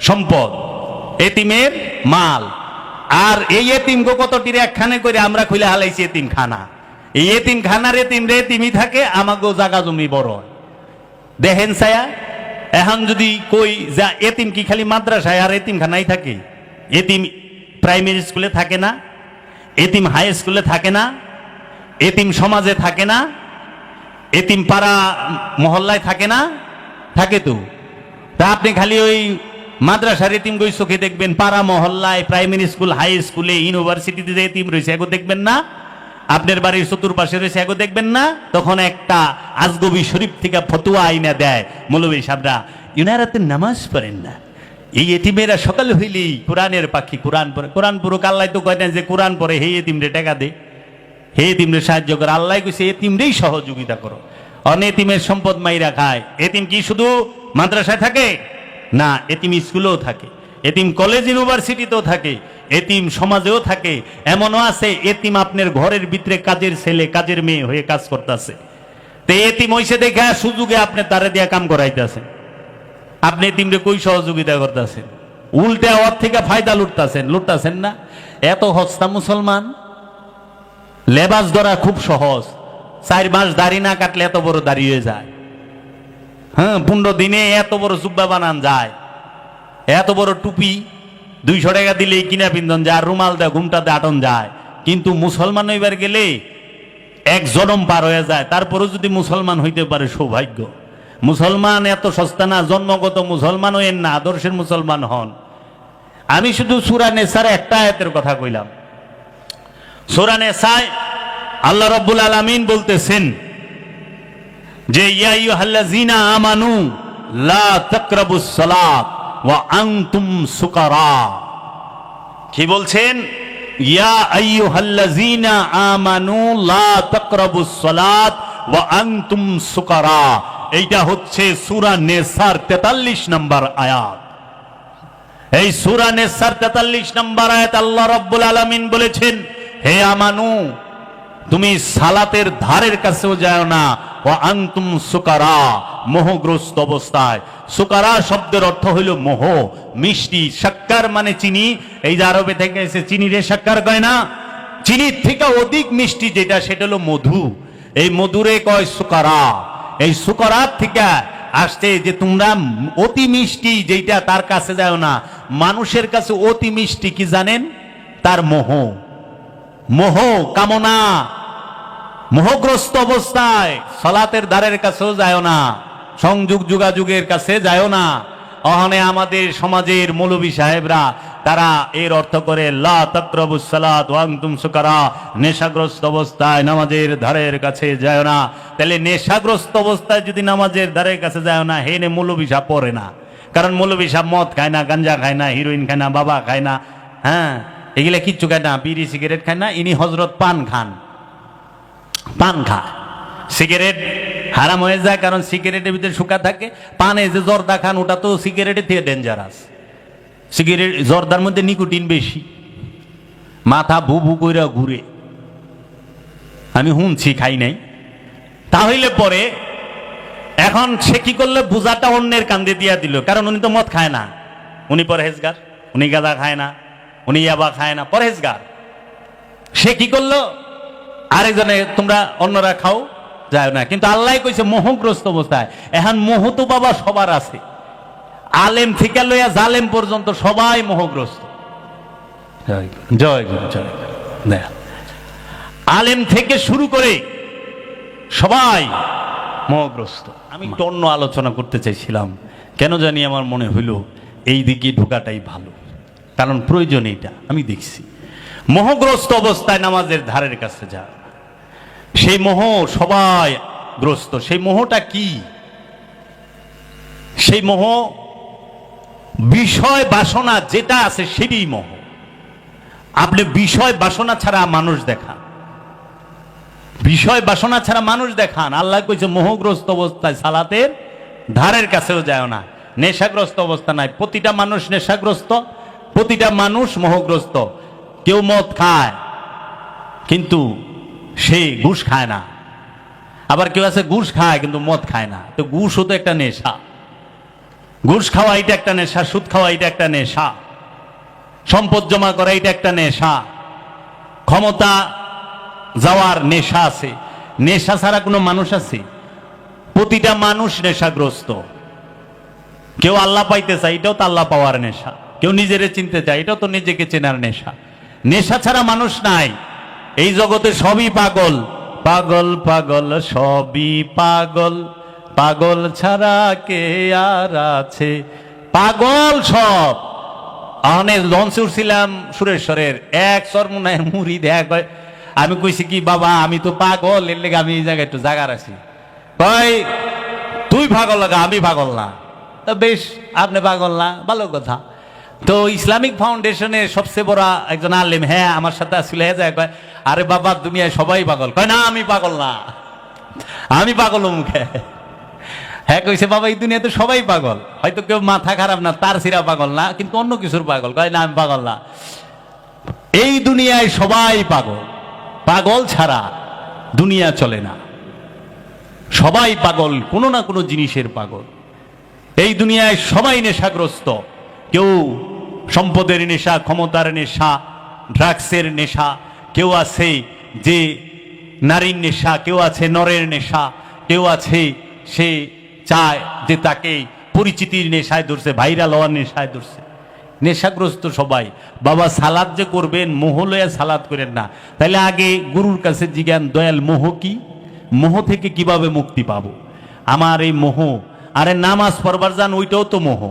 সম্পদ, এতিমের মাল। আর এই এতিম গো কতটির একখানে করে আমরা খুলে হালাইছি এতিম খানা। এই এতিম খানার এতিম রে এতিমই থাকে, আমাগো জাগা জমি বড় হয়। দেখেন ছায়া, এখন যদি কই যা এতিম কি খালি মাদ্রাসায় আর এতিম খানাই থাকে? এতিম প্রাইমারি স্কুলে থাকে না, এতিম হাই স্কুলে থাকে না, এতিম সমাজে থাকে না, এতিম পাড়া মহল্লায় থাকে না? থাকে তো। তা আপনি খালি ওই মাদ্রাসার এতিম গই চোখে দেখবেন, পাড়া মহল্লায় প্রাইমারি স্কুল, হাই স্কুলে, ইউনিভার্সিটিতে যে এতিম রয়েছে এগো দেখবেন না? আপনার বাড়ির চতুর্পাশে রয়েছে এগো দেখবেন না? তখন একটা আজগবি শরীফ থেকে ফতুয়া আইনা দেয় মৌলবী সাহেবরা, ইনারা তো নামাজ পড়েন না, এই এতিমেরা সকাল হইলেই কোরআনের পাখি, কোরআন পড়ে। কোরআন পুরুক আল্লাহ তো কয় না যে কোরআন পড়ে হে এতিমরে টাকা দে, হে এতিমরে সাহায্য করে। আল্লাহ কইছে এতিমরেই সহযোগিতা করো। অনেতিমের সম্পদ মাইরা খায়। এতিম কি শুধু মাদ্রাসায় থাকে? না, এতিম স্কুলেও থাকে, এতিম কলেজ ইউনিভার্সিটিতেও থাকে, এতিম সমাজেও থাকে। এমনও আছে এতিম আপনার ঘরের ভিতরে কাজের ছেলে, কাজের মেয়ে হয়ে কাজ করতেছে। তো এতিম হইছে দেখে সুযোগে আপনি তারে দিয়া কাম করাইতেছেন। আপনি এতিমরে কই সহযোগিতা করতেছেন? উল্টে ওর থেকে ফায়দা লুটতাছেন না? এত হস্তা মুসলমান। লেবাস ধরা খুব সহজ, 4 মাস দাড়ি না কাটলে এত বড় দাড়ি হয়ে যায়। হ্যাঁ, 15 দিনে এত বড় জুব্বা বানান যায়, এত বড় টুপি 200 টাকা দিলেই কিনা পিন্ধন যায়, রুমাল দেয় ঘুমটাতে আটন যায়। কিন্তু মুসলমান হইবার গেলে এক জনম পার হয়ে যায়। তারপরেও যদি মুসলমান হইতে পারে সৌভাগ্য। মুসলমান এত সস্তা না, জন্মগত মুসলমান হইেন না, আদর্শের মুসলমান হন। আমি শুধু সূরা নিসার একটা আয়াতের কথা কইলাম। সূরা নিসায় আল্লাহ রাব্বুল আলামিন বলতেছেন যে ইয়া আইয়ুহাল্লাযীনা আমানু লা তাকরাবুস সালাত ওয়া আনতুম সুকারা। কি বলছেন? ইয়া আইয়ুহাল্লাযীনা আমানু লা তাকরাবুস সালাত ওয়া আনতুম সুকারা। এইটা হচ্ছে সূরা নিসার 43 নম্বর আয়াত। এই সূরা নিসার 43 নম্বর আয়াত আল্লাহ রাব্বুল আলামিন বলেছেন, হে আমানু, তুমি সালাতের ধারের কাছেও যাও না, ওয়া আনতুম সুকারা, মোহগ্রস্ত অবস্থায়। সুকারা শব্দের অর্থ হইল মোহ, মিষ্টি। শাক্কার মানে চিনি, এই যে আরবে থেকে এসে চিনি রে শাক্কার কয় না, চিনির থেকে অধিক মিষ্টি যেটা সেটা হলো মধু। এই মধুরে কয় সুকারা। এই সুকারাত থেকে আসছে যে তোমরা অতি মিষ্টি যেটা তার কাছে যাও না। মানুষের কাছে অতি মিষ্টি কি জানেন? তার মোহ, মোহ কামনা। মোহগ্রস্ত অবস্থায় সালাতের দ্বারের কাছেও যায় না, সংযোগ যোগাযোগের কাছে যায় না। ওখানে আমাদের সমাজের মৌলবী সাহেবরা তারা এর অর্থ করে লা তাকরাবুস সালাত ওয়া আনতুম সুকারা, নেশাগ্রস্ত অবস্থায় নামাজের ধারের কাছে যায় না। তাহলে নেশাগ্রস্ত অবস্থায় যদি নামাজের ধারের কাছে যায় না, হেনে মৌলবী সাহেব পড়ে না। কারণ মৌলবী সাহেব মদ খায় না, গাঞ্জা খায় না, হিরোইন খায় না, বাবা খায় না, হ্যাঁ এগুলা কিচ্ছু খায় না, বিড়ি সিগারেট খায় না। ইনি হজরত পান খান, পান খায়। সিগারেট হারাম হয়ে যায়, কারণ সিগারেটের ভিতরে শুকা থাকে। পানে যে জর্দা খান ওটা তো সিগারেটের থেকে ডেঞ্জারাস। সিগারেট জর্দার মধ্যে নিকোটিন বেশি, মাথা ভু ভু কইরা ঘুরে। আমি শুনছি, খাই নাই। তাহলে পরে এখন সে কি করলে বোঝাটা অন্যের কান্দে দিয়া দিল, কারণ উনি তো মদ খায় না, উনি পরহেজগার, উনি গাঁজা খায় না, উনি ইয়াবা খায় না, পরহেজগার। সে কি করলো? আরেকজনে তোমরা অন্যরা খাও, যায় না। কিন্তু আল্লাহ কইছে মোহগ্রস্ত অবস্থায়। এখন মোহ তো বাবা সবার আছে, আলেম থেকে লইয়া জালেম পর্যন্ত সবাই মোহগ্রস্ত। জয় গুরু, জয় গুরু। আলেম থেকে শুরু করে সবাই মোহগ্রস্ত। আমি একটু অন্য আলোচনা করতে চাইছিলাম, কেন জানি আমার মনে হইল এই দিকে ঢোকাটাই ভালো, কারণ প্রয়োজন এইটা। আমি দেখছি মোহগ্রস্ত অবস্থায় নামাজের ধারের কাছে যা, সেই মোহ সবাই গ্রস্ত। সেই মোহটা কি? সেই মোহ বিষয় বাসনা যেটা আছে সেটাই মোহ। আপনি বিষয় বাসনা ছাড়া মানুষ দেখান, বিষয় বাসনা ছাড়া মানুষ দেখান। আল্লাহ কইছে মোহগ্রস্ত অবস্থায় সালাতের ধারের কাছেও যায় না। নেশাগ্রস্ত অবস্থা নাই। প্রতিটা মানুষ নেশাগ্রস্ত, প্রতিটা মানুষ মোহগ্রস্ত। কেউ মদ খায় কিন্তু সে ঘুষ খায় না, আবার কেউ আছে ঘুষ খায় কিন্তু মদ খায় না। তো ঘুষও তো একটা নেশা। ঘুষ খাওয়া এটা একটা নেশা, সুদ খাওয়া এটা একটা নেশা, সম্পদ জমা করা এটা একটা নেশা, ক্ষমতা যাওয়ার নেশা আছে। নেশা ছাড়া কোনো মানুষ আছে? প্রতিটা মানুষ নেশাগ্রস্ত। কেউ আল্লাহ পাইতে চায়, এটাও তো আল্লাহ পাওয়ার নেশা। কেউ নিজেরে চিনতে চায়, এটাও তো নিজেকে চেনার নেশা। নেশা ছাড়া মানুষ নাই। এই জগতে সবই পাগল, পাগল পাগল সবই পাগল, পাগল ছাড়া কে আর আছে। পাগল সব। অনেক লঞ্চে উঠছিলাম সুরেশ্বরের, এক সরমুনায় মুড়ি দেখ, আমি কইছি কি বাবা আমি তো পাগল, এর লেগে আমি এই জায়গায় একটু জাগার আছি। কয় তুই পাগল লাগা, আমি পাগল না। তো বেশ, আপনি পাগল না, ভালো কথা। তো ইসলামিক ফাউন্ডেশনের সবচেয়ে বড় একজন আলেম, হ্যাঁ আমার সাথে আসছিল, হ্যাঁ যায়, কয় আরে বাবা দুনিয়ায় সবাই পাগল। কয় না আমি পাগল না, আমি পাগল মুখে। হ্যাঁ কইছে বাবা এই দুনিয়াতে সবাই পাগল, হয়তো কেউ মাথা খারাপ না, তার সিরা পাগল না, কিন্তু অন্য কিছুর পাগল। কয় না আমি পাগল না, এই দুনিয়ায় সবাই পাগল, পাগল ছাড়া দুনিয়া চলে না। সবাই পাগল, কোনো না কোনো জিনিসের পাগল। এই দুনিয়ায় সবাই নেশাগ্রস্ত, কেউ সম্পদের নেশা, ক্ষমতার নেশা, ড্রাগসের নেশা, কেউ আছে যে নারীর নেশা, কেউ আছে নরের নেশা, কেউ আছে সে চায় যে তাকে পরিচিতির নেশায় ধরছে, ভাইরাল হওয়ার নেশায় ধরছে। নেশাগ্রস্ত সবাই। বাবা সালাদ যে করবেন, মোহ লইয়া সালাদ করেন না। তাহলে আগে গুরুর কাছে জিজ্ঞান, দয়াল মোহ কি? মোহ থেকে কিভাবে মুক্তি পাবো? আমার এই মোহ, আরে নামাজ পড়বার যান ওইটাও তো মোহ।